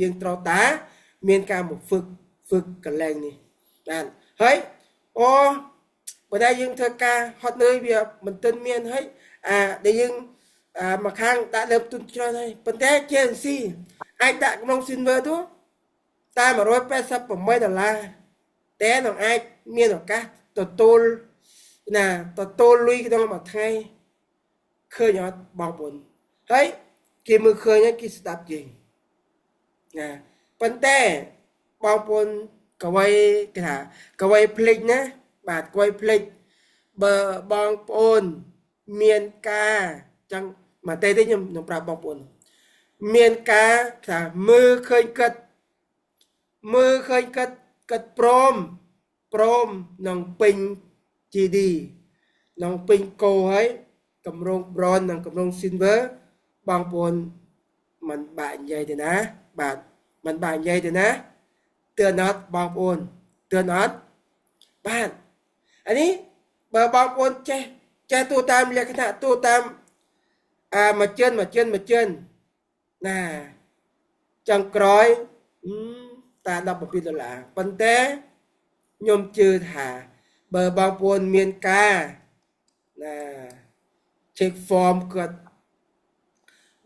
យើងត្រូវតាមានការមកហ្វឹកកន្លែងនេះបានហើយបើតែយើងធ្វើការហត់នឿយវាមិនទាន់មានហើយដែលយើងមកខាងដាក់លើទុនច្រើនហើយប៉ុន្តែ JNC អាចដាក់ក្នុង server ទៅតាម$188តែនឹងអាចមានឱកាសទទួលលុយក្នុងមួយថ្ងៃឃើញអត់បងប្អូនហើយគេមើលឃើញហើយគេស្ដាប់យើងណាប៉ុន្តែបងប្អូនកវីគេថាកវីភ្លេចណាបាទកវីភ្លេចបើបងប្អូនមានការចឹងមកទេខ្ញុំប្រាប់បងប្អូនមានការថាមើលឃើញកាត់ព្រមនឹងពេញ GD នឹងពេញកោហើយកម្រង bronze និងកម្រង silver បងប្អូនមិនបាក់និយាយទេណាបាទមិនបាក់និយាយទេណាទឿនអត់បងប្អូនទឿនអត់បាទអានេះបើបងប្អូនចេះទូតាមលក្ខណៈទូតាមមួយចិនណា ចុងក្រោយតា$17ប៉ុន្តែខ្ញុំជឿថាបើបងប្អូនមានការណា check form គាត់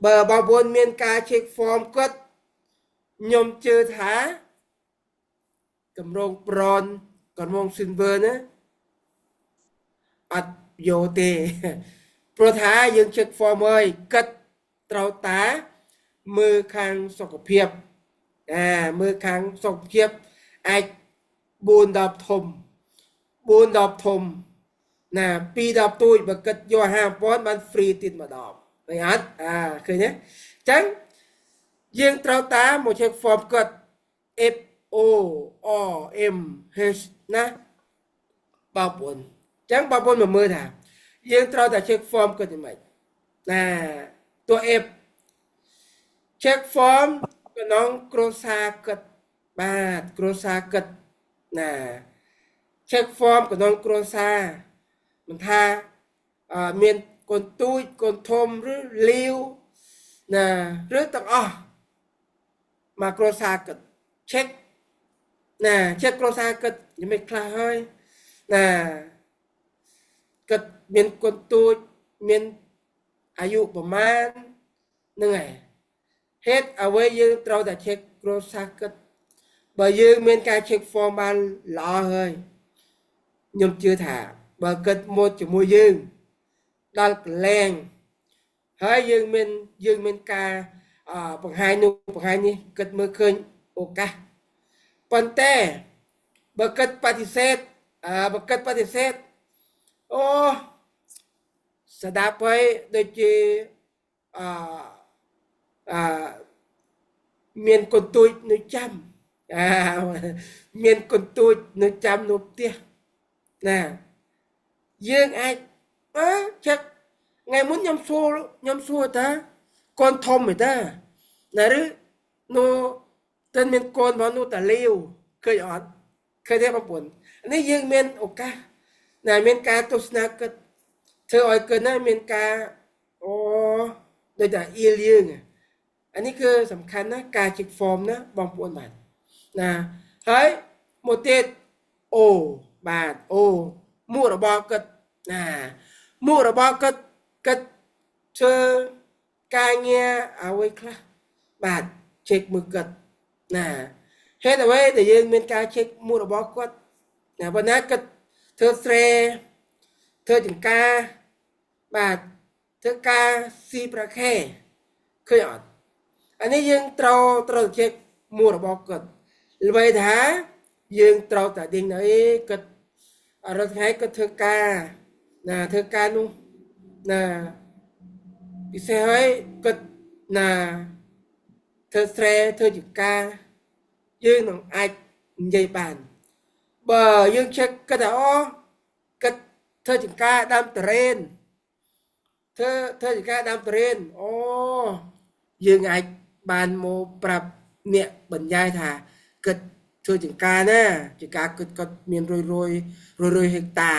បើបងប្អូនមានការ check form គាត់ខ្ញុំជឿថាកម្រងប្រនកម្រង silver ណាអត់យកទេព្រោះថាយើង check form ហើយគិតត្រូវតាមើលខាងសុខភាពមើលខាងសុខភាពអាច4-10ធំ4-10ធំណា2-10ទូចបើគិតយក5000បាន free ទៀតម្ដងឃើញអត់ឃើញទេអញ្ចឹងយើងត្រូវតាមមក check form គាត់ FORM H ណាបងប្អូនអញ្ចឹងបងប្អូនមកមើលថាយើងត្រូវតែ check form គាត់យ៉ាងម៉េចណាតួ F check form ក្នុងគ្រួសារគាត់បាទគ្រួសារគាត់ណា check form ក្នុងគ្រួសារមិនថាមានកូនទូចកូនធំឬលាវណាឬទាំងអស់មកគ្រួសារគាត់ check ណា check គ្រួសារគាត់យ៉ាងម៉េចខ្លះហើយណាគាត់មានកូនទូចមានអាយុប្រមាណហ្នឹងហើយហេតុអ្វីយើងត្រូវតែ check គ្រួសារគាត់បើយើងមានការ check form បានល្អហើយខ្ញុំជឿថាបើគិតមកជាមួយយើងដល់កន្លែងហើយយើងមានការបង្ហាញនោះបង្ហាញនេះគិតមើលឃើញឱកាសប៉ុន្តែបើគិតបដិសេធអូស្ដាប់ហើយដូចជាមានកូនទូចនៅចាំមានកូនទូចនៅចាំនៅផ្ទះណាយើងអាចចឹកថ្ងៃមុនខ្ញុំសួរថាកូនធំទេតាណាឬនោះតែមានកូនមកនោះតាលាវឃើញអត់ឃើញទេបងប្អូននេះយើងមានឱកាសណាមានការទស្សនាគិតធ្វើឲ្យគិតណាមានការដូចតែអៀលយើងអានេះគឺសំខាន់ណាការជីក form ណាបងប្អូនបាទណាហើយមកទៀតអូបាទអូមួករបស់គាត់ណាមួករបស់គាត់ធ្វើការងារអ្វីខ្លះបាទ check មើលគាត់ណាហេតុអ្វីដែលយើងមានការ check មួករបស់គាត់ណាប៉ុន្តែគាត់ធ្វើស្រែធ្វើចង្ការបាទធ្វើការស៊ីប្រាខែឃើញអត់អានេះយើងត្រូវ check មួករបស់គាត់ល្បីថាយើងត្រូវតែដេញអីគាត់រាល់ថ្ងៃគាត់ធ្វើការណាធ្វើការនោះណាពិសេសហើយគាត់ណាធ្វើស្រែធ្វើចង្ការយើងនឹងអាចនិយាយបានបើយើង check គាត់ថាគាត់ធ្វើចង្ការដើមតរេនធ្វើចង្ការដើមតរេនយើងអាចបានមកប្រាប់អ្នកបញ្ញត្តិថាគាត់ធ្វើចង្ការណាចង្ការគាត់មានរយហិកតា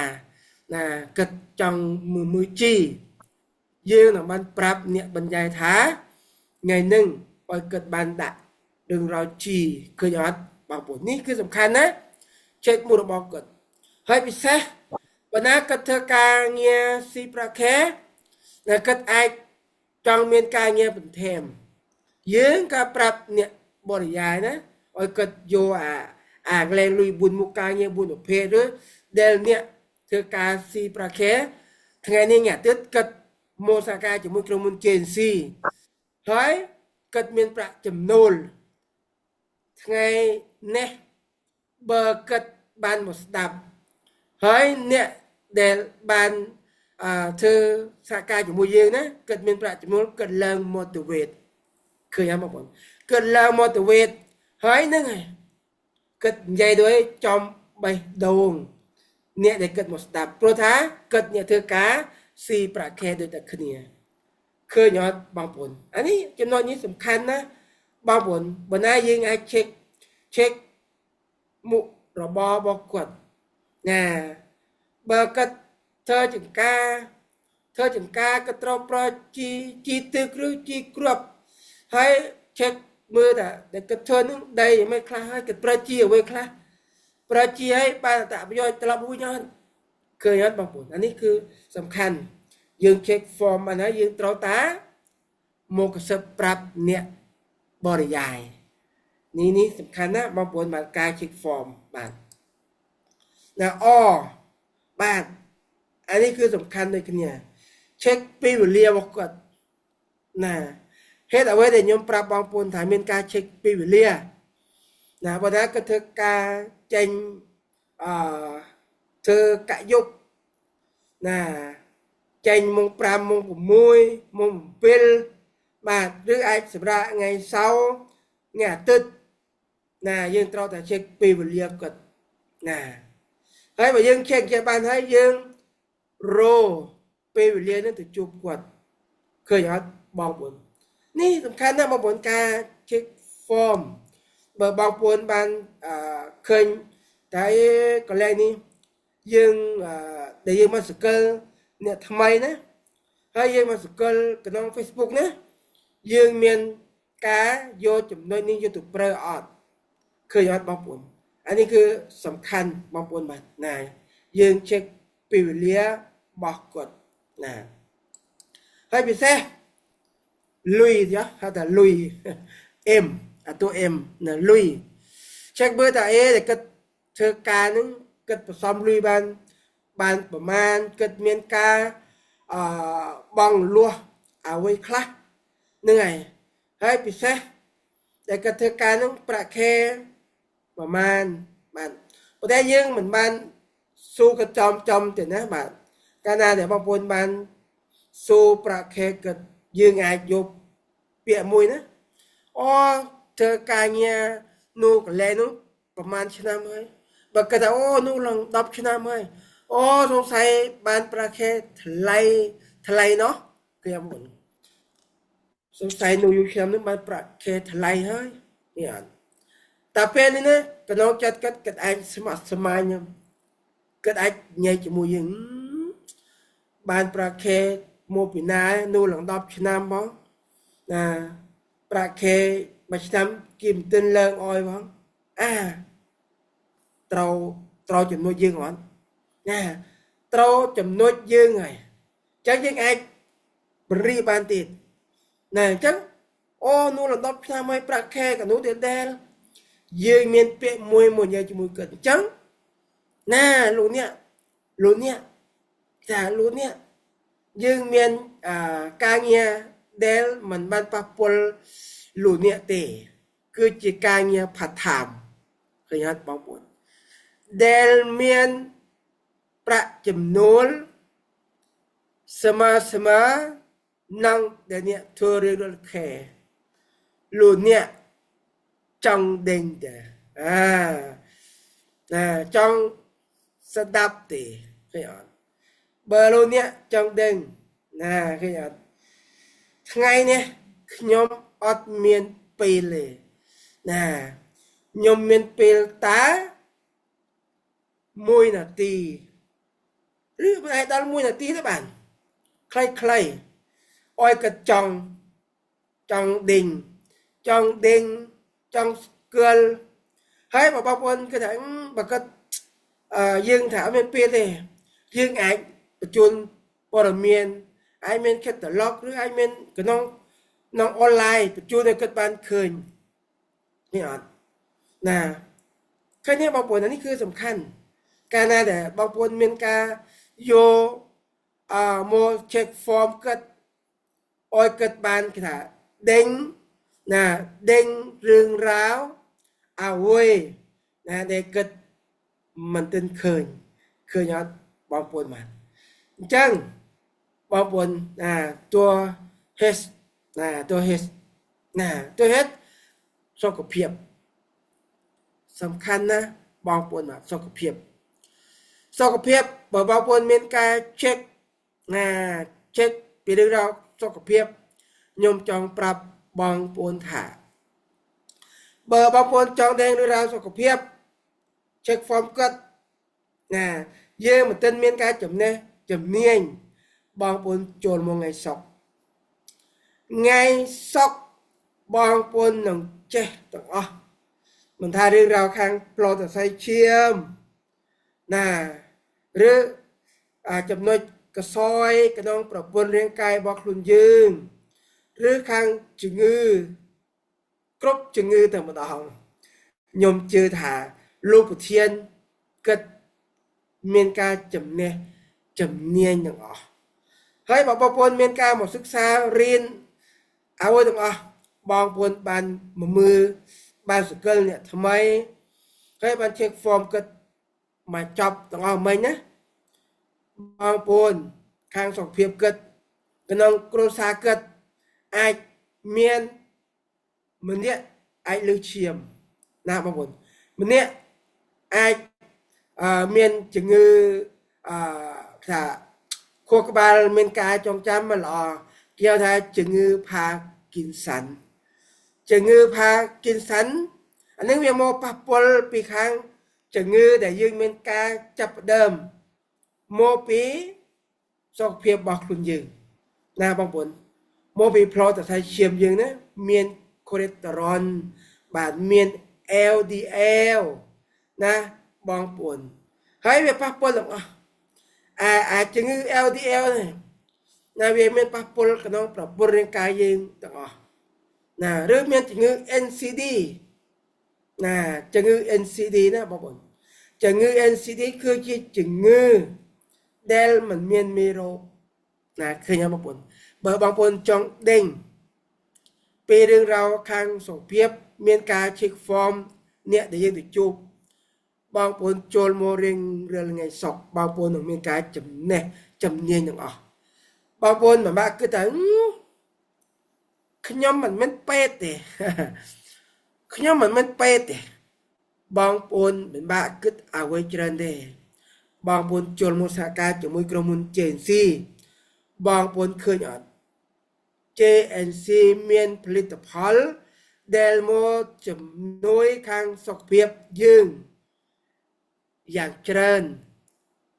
ណាគាត់ចង់មើលជីយើងនឹងបានប្រាប់អ្នកបញ្ញត្តិថាថ្ងៃហ្នឹងឲ្យគាត់បានដាក់រឿងរោជីឃើញអត់បងប្អូននេះគឺសំខាន់ណា check មួយរបស់គាត់ហើយពិសេសបើណាគាត់ធ្វើការងារស៊ីប្រាខែដែលគាត់អាចចង់មានការងារបន្ថែមយើងក៏ប្រាប់អ្នកបរិយាយណាឲ្យគាត់យកអាកន្លែងលុយ4មុខការងារ4ប្រភេទឬដែលអ្នកធ្វើការស៊ីប្រាខែថ្ងៃនេះអ្នកទៀតគាត់មកសហការជាមួយក្រុមហ៊ុន JNC ហើយគាត់មានប្រាក់ចំណូលថ្ងៃនេះបើគាត់បានមកស្ដាប់ហើយអ្នកដែលបានធ្វើសហការជាមួយយើងណាគាត់មានប្រាក់ចំណូលគាត់ឡើង motivate ឃើញអត់បងប្អូនគាត់ឡើង motivate ហើយហ្នឹងហើយគាត់និយាយដូចចំបេះដូងអ្នកដែលគាត់មកស្ដាប់ព្រោះថាគាត់អ្នកធ្វើការស៊ីប្រាក់ខែដូចតែគ្នាឃើញអត់បងប្អូនអានេះចំណុចនេះសំខាន់ណាបងប្អូនបើណាយើងអាច check មុខរបររបស់គាត់ណាបើគាត់ធ្វើចង្ការគាត់ត្រូវប្រជីទឹកឬជីគ្រាប់ហើយ check mưa ta để cất thơ nước đầy mấy khá hay cất pra chia với khá pra chia hay ba tạ bây giờ tập vui nhauเคยบางผลอันนี้คือสำคัญយើងเช็คฟอร์มอันนั้นយើងត្រូវតាមកកសិបប្រាប់អ្នកបរិយាយនេះសំខាន់ណាបងប្អូនបាទការเช็คฟอร์มបាទណាបាទอันนี้คือสำคัญដូចគ្នាเช็คពីវេលារបស់គាត់ណាហេតុអ្វីដែលខ្ញុំប្រាប់បងប្អូនថាមានការเช็คពីវេលាណាបើថាគាត់ធ្វើការចេញធ្វើកយុបណាចេញម៉ោង5ម៉ោង6ម៉ោង7បាទឬអាចសម្រាប់ថ្ងៃសៅរ៍ថ្ងៃអាទិត្យណាយើងត្រូវតែ check ពីវេលាគាត់ណាហើយបើយើង check ជាបានហើយយើងរោពេលវេលានឹងទៅជួបគាត់ឃើញអត់បងប្អូននេះសំខាន់ណាស់បងប្អូនការ check form បើបងប្អូនបានឃើញតែកន្លែងនេះយើងដែលយើងមកសកលអ្នកថ្មីណាហើយយើងមកសកលក្នុង Facebook ណាយើងមានការយកចំណុចនេះយកទៅប្រើអត់ឃើញអត់បងប្អូនអានេះគឺសំខាន់បងប្អូនបាទណាយើង check ពីវេលារបស់គាត់ណាហើយពិសេសលុយទៀតហៅថាលុយ M អាតួ M ណាលុយ check មើលថាដែលគាត់ធ្វើការនឹងគាត់ផ្សំលុយបានប្រមាណគាត់មានការបង់លួសអ្វីខ្លះនឹងហើយពិសេសដែលគាត់ធ្វើការនឹងប្រាក់ខែប្រមាណបាទប៉ុន្តែយើងមិនបានស៊ូគាត់ចំទេណាបាទកាលណាដែលបងប្អូនបានស៊ូប្រាក់ខែគាត់យើងអាចយកពាក្យមួយណាធ្វើការងារនោះកន្លែងនោះប្រមាណឆ្នាំហើយបើគាត់ថានោះឡើង10ឆ្នាំហើយសង្ស័យបានប្រាក់ខែថ្លៃណោះគឺបងប្អូនសង្ស័យនោះយូរឆ្នាំនេះបានប្រាក់ខែថ្លៃហើយនេះអត់តែពេលនេះណាក្នុងចិត្តគាត់អាចស្ម័គ្រស្មាញគាត់អាចញ៉ៃជាមួយយើងបានប្រាក់ខែមកពីណានោះឡើង10ឆ្នាំមកណាប្រាក់ខែមួយឆ្នាំគេមិនទិនឡើងអោយផងត្រូវចំណុចយើងអត់ណាត្រូវចំណុចយើងហើយអញ្ចឹងយើងអាចបរិបានទៀតណាអញ្ចឹងនោះឡើង10ឆ្នាំហើយប្រាក់ខែក៏នោះទៀតដែរយើងមានពាក្យមួយមកនិយាយជាមួយគាត់អញ្ចឹងណាលោកនេះយើងមានការងារដែលមិនបានប៉ះពាល់លោកនេះទេគឺជាការងារ part time ឃើញអត់បងប្អូនដែលមានប្រាក់ចំណូលស្មើនឹងដែលអ្នកធ្វើរៀងរាល់ខែលោកអ្នកចង់ដេញទេចង់ស្ដាប់ទេឃើញអត់បើលោកអ្នកចង់ដេញណាឃើញអត់ថ្ងៃនេះខ្ញុំអត់មានពេលទេណាខ្ញុំមានពេលតា1នាទីឬមិនអាចដល់1នាទីទេបានខ្លីអោយក៏ចង់ដេញចង់ស្គាល់ហើយបងប្អូនគឺថាបើគាត់យើងថាអត់មានពេលទេយើងអាចបញ្ជូនព័ត៌មានអាចមាន catalog ឬអាចមានក្នុងអនឡាញបញ្ជូនឲ្យគាត់បានឃើញនេះអត់ណាឃើញទេបងប្អូននេះគឺសំខាន់កាលណាដែលបងប្អូនមានការយកមក check form គាត់អោយគាត់បានគេថាដេញរឿងរ៉ាវអ្វីណាដែលគាត់មិនទាន់ឃើញអត់បងប្អូនបាទអញ្ចឹងបងប្អូនតួ H សុខភាពសំខាន់ណាស់បងប្អូនបាទសុខភាពបើបងប្អូនមានការ check ពីរឿងរ៉ាវសុខភាពខ្ញុំចង់ប្រាប់បងប្អូនថាបើបងប្អូនចង់ដឹងរឿងរ៉ាវសុខភាព check form គាត់យើងមិនទាន់មានការជំនាញបងប្អូនចូលមកថ្ងៃសុក្រ បងប្អូននឹងចេះទាំងអស់មិនថារឿងរ៉ាវខាងប្លន់សរសៃឈាមណាឬចំណុចកសោយក្នុងប្រព័ន្ធរាងកាយរបស់ខ្លួនយើងឬខាងជំងឺគ្រប់ជំងឺតែម្ដងខ្ញុំជឿថាលោកប្រធានគិតមានការចំណេះជំនាញទាំងអស់ហើយបើបងប្អូនមានការមកសិក្សារៀនឲ្យទាំងអស់បងប្អូនបានមើលបានសកលអ្នកថ្មីហើយបាន check form គិតមកចប់ទាំងអស់មិញណាបងប្អូនខាងសុខភាពគិតក្នុងគ្រួសារគិតអាចមានម្នាក់អាចលើឈាមណាបងប្អូនម្នាក់អាចមានជំងឺថាខួរក្បាលមានការចងចាំមិនល្អគេហៅថាជំងឺផាគីនសាន់ជំងឺផាគីនសាន់អានេះវាមកប៉ះពាល់ពីខាងជំងឺដែលយើងមានការចាប់ផ្ដើមមកពីសុខភាពរបស់ខ្លួនយើងណាបងប្អូនមកពីផ្លូវសរសៃឈាមយើងណាមានកូលេស្តេរ៉ុលបាទមាន LDL ណាបងប្អូនហើយវាប៉ះពាល់ទាំងអស់អាចជំងឺ LDL នេះណាវាមានប៉ះពាល់ក្នុងប្រព័ន្ធរាងកាយយើងទាំងអស់ណាឬមានជំងឺ NCD ណាជំងឺ NCD ណាបងប្អូនជំងឺ NCD គឺជាជំងឺដែលមិនមានមេរោគណាឃើញបងប្អូនបើបងប្អូនចង់ដេញពេលរឿងរ៉ាវខាងសុខភាពមានការ check form អ្នកដែលយើងទៅជួបបងប្អូនចូលមករៀងរាល់ថ្ងៃសុខបងប្អូននឹងមានការចំណេះជំនាញទាំងអស់បងប្អូនមិនបាក់គិតថាខ្ញុំមិនមែនពេទ្យទេខ្ញុំមិនមែនពេទ្យទេបងប្អូនមិនបាក់គិតអ្វីច្រើនទេបងប្អូនចូលមកសហការជាមួយក្រុមហ៊ុន JNC បងប្អូនឃើញអត់ JNC មានផលិតផលដែលមកជំនួយខាងសុខភាពយើងយ៉ាងច្រើន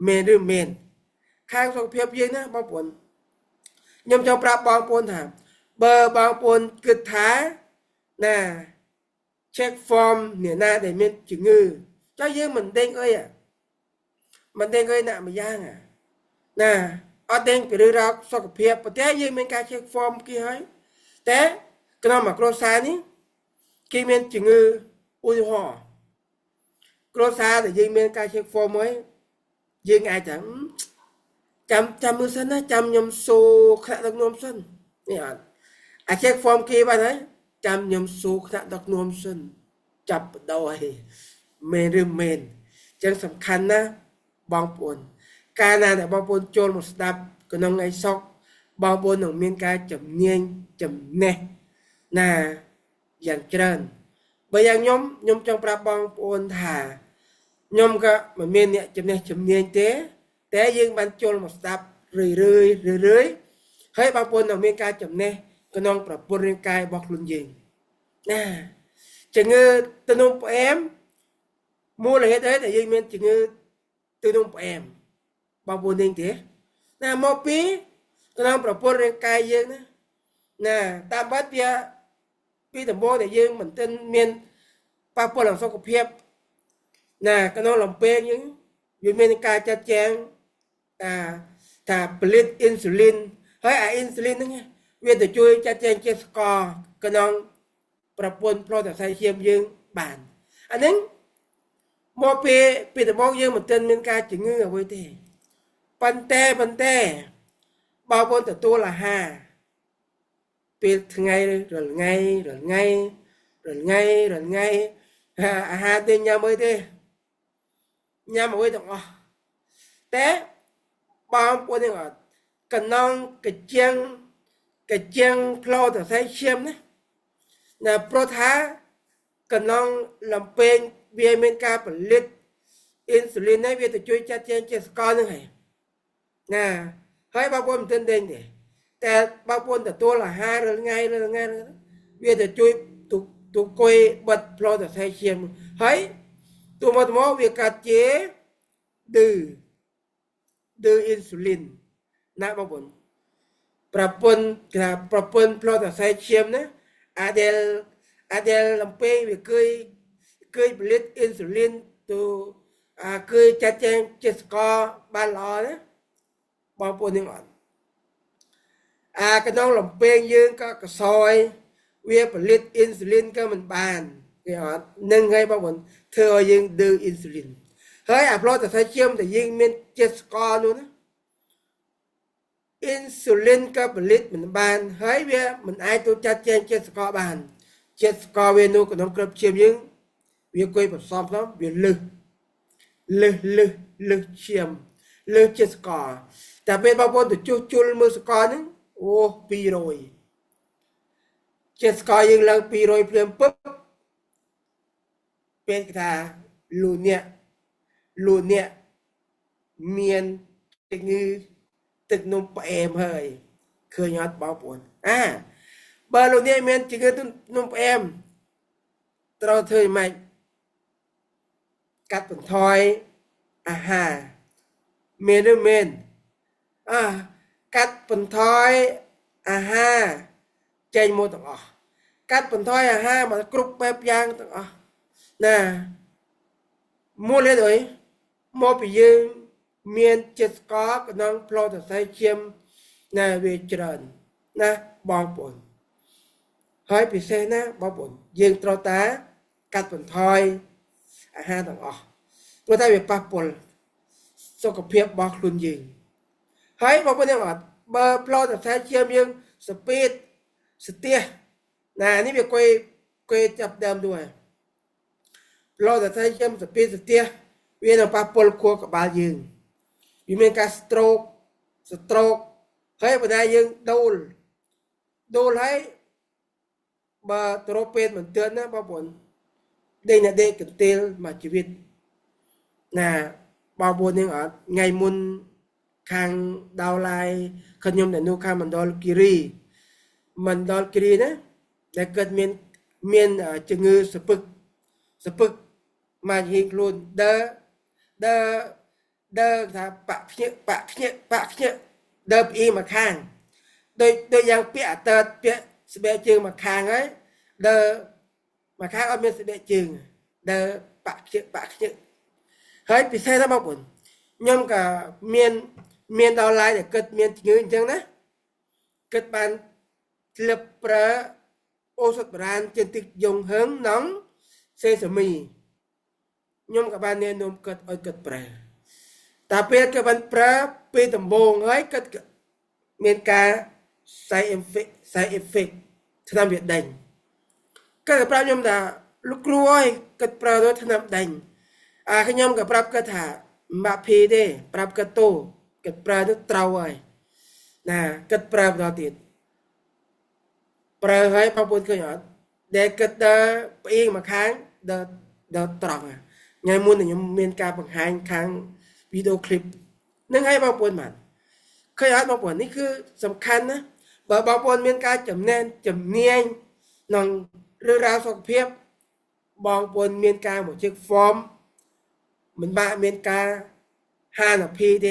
មែនឬមែនខាងសុខភាពយើងណាបងប្អូនខ្ញុំចង់ប្រាប់បងប្អូនថាបើបងប្អូនគិតថាណា check form អ្នកណាដែលមានជំងឺចុះយើងមិនដេញអីមិនដេញអីណាម្យ៉ាងណាអត់ដេញពីរឿងរ៉ាវសុខភាពប៉ុន្តែយើងមានការ check form គេហើយតែក្នុងមួយគ្រួសារនេះគេមានជំងឺឧទាហរណ៍គ្រួសារដែលយើងមានការ check form ហើយយើងអាចថាចាំមើលសិនណាចាំខ្ញុំសូខ្នាក់ដឹកនាំសិននេះអត់អា check form គេបានហើយចាំខ្ញុំសូខ្នាក់ដឹកនាំសិនចាប់បដោឲ្យមែនឬមែនចឹងសំខាន់ណាបងប្អូនកាលណាដែលបងប្អូនចូលមកស្ដាប់ក្នុងថ្ងៃសុខបងប្អូននឹងមានការជំនាញចំណេះណាយ៉ាងច្រើនបើយ៉ាងខ្ញុំចង់ប្រាប់បងប្អូនថាខ្ញុំក៏មិនមានអ្នកចំណេះជំនាញទេតែយើងបានចូលមកស្ដាប់រឿយហើយបងប្អូននឹងមានការចំណេះក្នុងប្រព័ន្ធរាងកាយរបស់ខ្លួនយើងណាជំងឺទឹកនោមផ្អែមមូលហេតុអីដែលយើងមានជំងឺទឹកនោមផ្អែមបងប្អូនដឹងទេណាមកពីក្នុងប្រព័ន្ធរាងកាយយើងណាតាមបាត់វាពីដំបូងដែលយើងមិនទាន់មានប៉ះពាល់ដល់សុខភាពណាក្នុងលំពេងយើងវាមានការចាត់ចែងថាផលិតអ៊ីនស៊ូលីនហើយអាអ៊ីនស៊ូលីនហ្នឹងវាទៅជួយចាត់ចែងជាតិស្ករក្នុងប្រព័ន្ធប្រូតេអ៊ីនឈាមយើងបានអាហ្នឹងមកពីដំបូងយើងមិនទាន់មានការជំងឺអ្វីទេប៉ុន្តែបងប្អូនទទួលអាហារពេលថ្ងៃរាល់ថ្ងៃអាហារទេញ៉ាំអីទេញ៉ាំអ្វីទាំងអស់តែបងប្អូនទាំងអត់កណ្ណងកជាងផ្លូវសរសៃឈាមណាព្រោះថាកណ្ណងលំពេងវាមានការផលិតអ៊ីនស៊ូលីននេះវាទៅជួយចាត់ចែងជាតិស្ករហ្នឹងហើយណាហើយបងប្អូនមិនទាន់ដេញទេតែបងប្អូនទទួលអាហាររាល់ថ្ងៃវាទៅជួយទូកុយបិទផ្លូវសរសៃឈាមហើយទូមកវាកាត់ជាឌឺអ៊ីនស៊ូលីនណាបងប្អូនប្រព័ន្ធផ្លូវសរសៃឈាមណា Adel Adel lamping vì cười blit insulin từ cười chặt chém chết co ban lò đấy bao bồn những ngọn cáiน้องลำเปงยืนก็กระซอยเวียผลิตอินซูลินก็มันบานcái họ nâng ngay bao bồn thưaยืนดื้ออินซูลินเฮ้ยเพราะแต่ใช้เชื่อมแต่ยืนมันเจ็ดกอนู่นนะอินซูลินก็ผลิตมันบานเฮ้ยเวียมันไอตัวจัดแจงเจ็ดกอบานเจ็ดกอเวนูกับน้องกระเชื่อมยืนเวียกุยผสมแล้วเวียลึเชื่อมลึเจ็ดกอแต่เป็นbao bồnตัวจุลมือสกอนึงโอ้ปีโรยเจ็ดสกอยังเลิกปีโรยเปลี่ยนปุ๊บเป็นกระทาลูเนี่ยเมียนตึกงือตึกนมเอ็มเฮ้ยเคยยอดบ้าปวนเบอร์ลูเนี่ยเมียนจึงคือนมเอ็มเราเธอไม่กัดผลทอยเมนเมนกัดผลทอยใจโมต่างอกัดผลทอยมากรุบแบบยางต่างน่ะmua lên rồi mua bị dư miền chết có cái năng plo thật sai chiêm nè về trần nè bong bồn hơi bị xe nè bong bồn dương trâu tá cắt bồn thôi thằng người ta bị bạc bồn sau cái phiệp bọc luôn dương hơi bong bồn này mà bờ plo thật sai chiêm dương speed steer nèนี่bị quay chập đầm đuôiเราจะใช้เชื่อมสปีดสเตียเวียนเอาปลาปนคัวกับบายืนอยู่ในการสโตรกให้ปัญญายืนดูให้บาตัวเป็นเหมือนเตือนนะบาปนได้เนี่ยได้กันเตลมาชีวิตนะบาปนยังไงมุนคางดาวไลขยมแต่นูคางมันดอลกิรีนะแต่เกิดเมียนจึงเงือสปึกมายิงลุนเดถ้าปะเพี้ยเดิมอีมาข้างโดยยังเปียเปียสเปจึงมาข้างไอ้เดมาข้างเอาเมียสเปจึงเดปะเพี้ยเฮ้ยปีเซ่ทั้งหมดย่อมกับเมียนดาวไลน์เดี๋ยวเกิดเมียนเงินจังนะเกิดบันเลือบประโอสถบรานเจนติกยงเฮิงน้องเซสมียมกับบ้านเนี่ยนมเกิดเกิดแปรแต่เพื่อกับบ้านแปรเป็นตำบงให้เกิดเมียนกาใส่เอฟเฟกทำviệc đànhก็กับปราบยมด่าลูกครัวเกิดปราบโดยทำđànhขยมกับปราบก็ถ่ามาพีเดปราบก็โตเกิดปราบด้วยเตาไอ้นะเกิดปราบดอติดปราบให้พระพุทธเจ้าเด็กเกิดเดินไปเองมาค้างเดินตรองไงมุนเนี่ยเมียนกาบังหางค้างวิดีโอคลิปนั่งให้บางปนมันเคยอ่านบางปนนี่คือสำคัญนะบางปนเมียนกาจำแนนจำเนียงนองเรื่องราวสกเพียบบางปนเมียนกาหมดเช็คฟอร์มเหมือนบาเมียนกา5 นาทีเด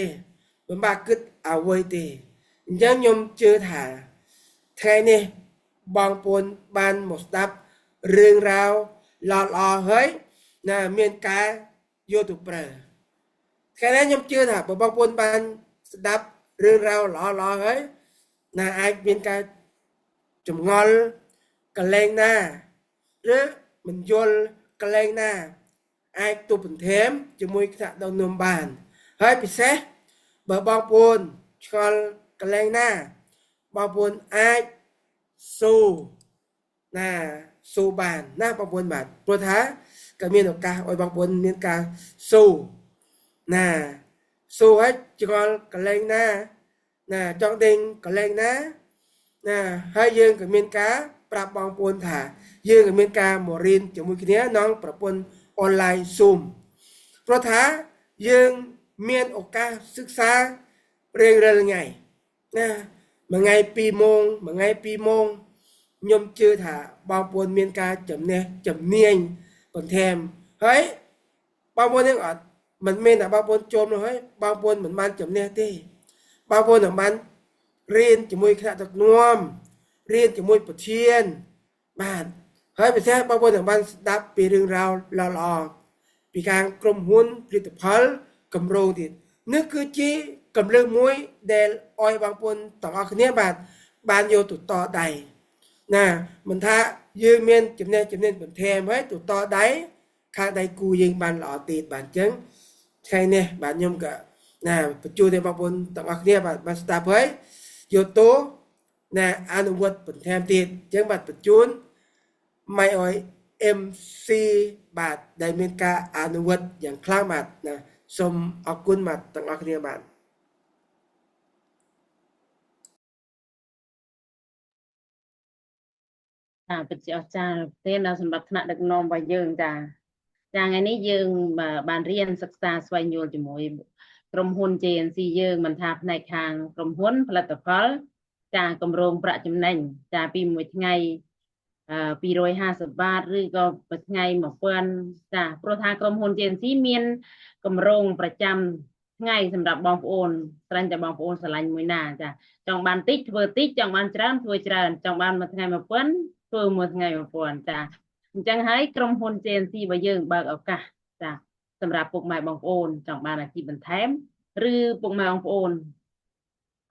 เหมือนบากึดเอาไว้เดยังยมเจอถ่าไทยเนี่ยบางปนบานหมดดับเรื่องราวหล่อเฮ้ยนะเมียนกาโยตุเปรแค่นั้นยมเชื่อถ่าบางปนบานดับเรื่องราวหล่อเฮ้ยนะไอเมียนกาจุ่มงอลกระเลงหน้าหรือมันโยนกระเลงหน้าไอตัวผุนเทมจะมวยขะดองนมบานเฮ้ยปิเสบางปนชอลกระเลงหน้าบางปนไอสู้บานหน้าบางปนบาดตัวท้ากับเมียนกาโอ้ยบางปนเมียนกาสู้ให้จอลกระเลงหน้าจองดิงกระเลงหน้าให้ยืนกับเมียนกาปรับบางปนถ่ายืนกับเมียนกาหมอรินจมูกเนี้ยน้องปรับปนออนไลน์ซูมเพราะท้ายืนเมียนโอกาศึกษาเรียงไงมาไงปีโมงยมเจอถ่าบางปนเมียนกาจำเนียงปนแทมเฮ้ยบางปนยังอดมันเมนบางปนโจมเลยเฮ้ยบางปนเหมือนมันจำเนียที่บางปนของมันเรียนจมูกขนาดตะนวมเรียนจมูกปะเทียน បាទហើយពិសេសបងប្អូនទាំងបានស្ដាប់ពីរឿងរ៉ាវល្អៗពីការក្រុមហ៊ុនផលិតផលគម្រោងទៀតនេះគឺជាកម្លាំងមួយដែលឲ្យបងប្អូនទាំងអស់គ្នាបានយកទៅតដៃណាមិនថាយើងមានចំណេះបន្ថែមហើយទៅតដៃខាងដៃគូយើងបានល្អទៀតបាទអញ្ចឹងថ្ងៃនេះបាទខ្ញុំក៏ណាបញ្ជូនដល់បងប្អូនទាំងអស់គ្នាបានស្ដាប់ហើយយកទៅណាអនុវត្តបន្ថែមទៀតអញ្ចឹងបាទបញ្ជូន ម៉ៃអយ MC បាទដែលមានការអនុវត្តយ៉ាងខ្លាំងបាទណាសូមអរគុណបាទទាំងអស់គ្នាបាទចាពិតជាអស្ចារ្យទេដល់សម្រាប់ថ្នាក់ដឹកនាំរបស់យើងចាថ្ងៃនេះយើងបានរៀនសិក្សាស្វែងយល់ជាមួយក្រុមហ៊ុន JNC យើងមិនថាផ្នែកខាងក្រុមហ៊ុនផលិតផលចាគម្រោងប្រាក់ចំណេញចាពីមួយថ្ងៃ250 បាតឬក៏មួយថ្ងៃ1000ចាព្រោះថាក្រុមហ៊ុន JNC មានគម្រោងប្រចាំថ្ងៃសម្រាប់បងប្អូនស្រាញ់តែបងប្អូនស្រឡាញ់មួយណាចាចង់បានតិចធ្វើតិចចង់បានច្រើនធ្វើច្រើនចង់បានមួយថ្ងៃ1000ធ្វើមួយថ្ងៃ1000ចាអញ្ចឹងហើយក្រុមហ៊ុន JNC របស់យើងបើកឱកាសចាសម្រាប់ពុកម៉ែបងប្អូនចង់បានអាជីពបន្ថែមឬពុកម៉ែបងប្អូន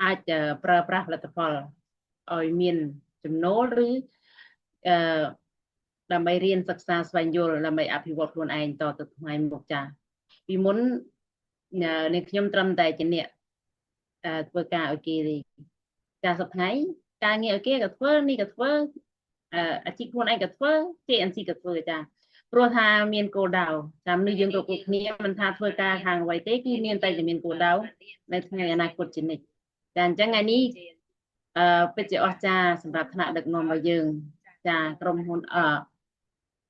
អាចប្រើប្រាស់ផលិតផលឲ្យមានចំណូលឬដើម្បីរៀនសិក្សាស្វែងយល់ដើម្បីអភិវឌ្ឍខ្លួនឯងតទៅថ្ងៃមុខចាពីមុននេះខ្ញុំត្រឹមតែជាអ្នកធ្វើការឲ្យគេទេចាសប្តាហ៍ការងារឲ្យគេក៏ធ្វើនេះក៏ធ្វើអាជីពខ្លួនឯងក៏ធ្វើ JNC ក៏ធ្វើចាព្រោះថាមានគោលដៅតាមនេះយើងគ្រប់គ្នាមិនថាធ្វើការខាងអ្វីទេគឺមានតែមានគោលដៅនៅថ្ងៃអនាគតជានិច្ចចាអញ្ចឹងថ្ងៃនេះពិតជាអស្ចារ្យសម្រាប់ថ្នាក់ដឹកនាំរបស់យើងចាក្រុមហ៊ុន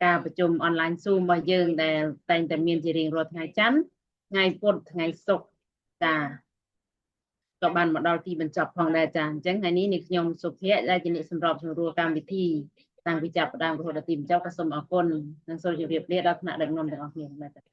ការប្រជុំអនឡាញ Zoom របស់យើងដែលតែងតែមានជារៀងរាល់ថ្ងៃច័ន្ទថ្ងៃពុធថ្ងៃศุក្រចាក៏បានមកដល់ទីបញ្ចប់ផងដែរចាអញ្ចឹងថ្ងៃនេះនេះខ្ញុំសុភ័ក្រដែលជាអ្នកសម្របសម្រួលកម្មវិធីតាំងពីចាប់ផ្ដើមរហូតដល់ទីបញ្ចប់ក៏សូមអរគុណនិងសូមជម្រាបលាដល់ថ្នាក់ដឹកនាំទាំងអស់គ្នាបាទ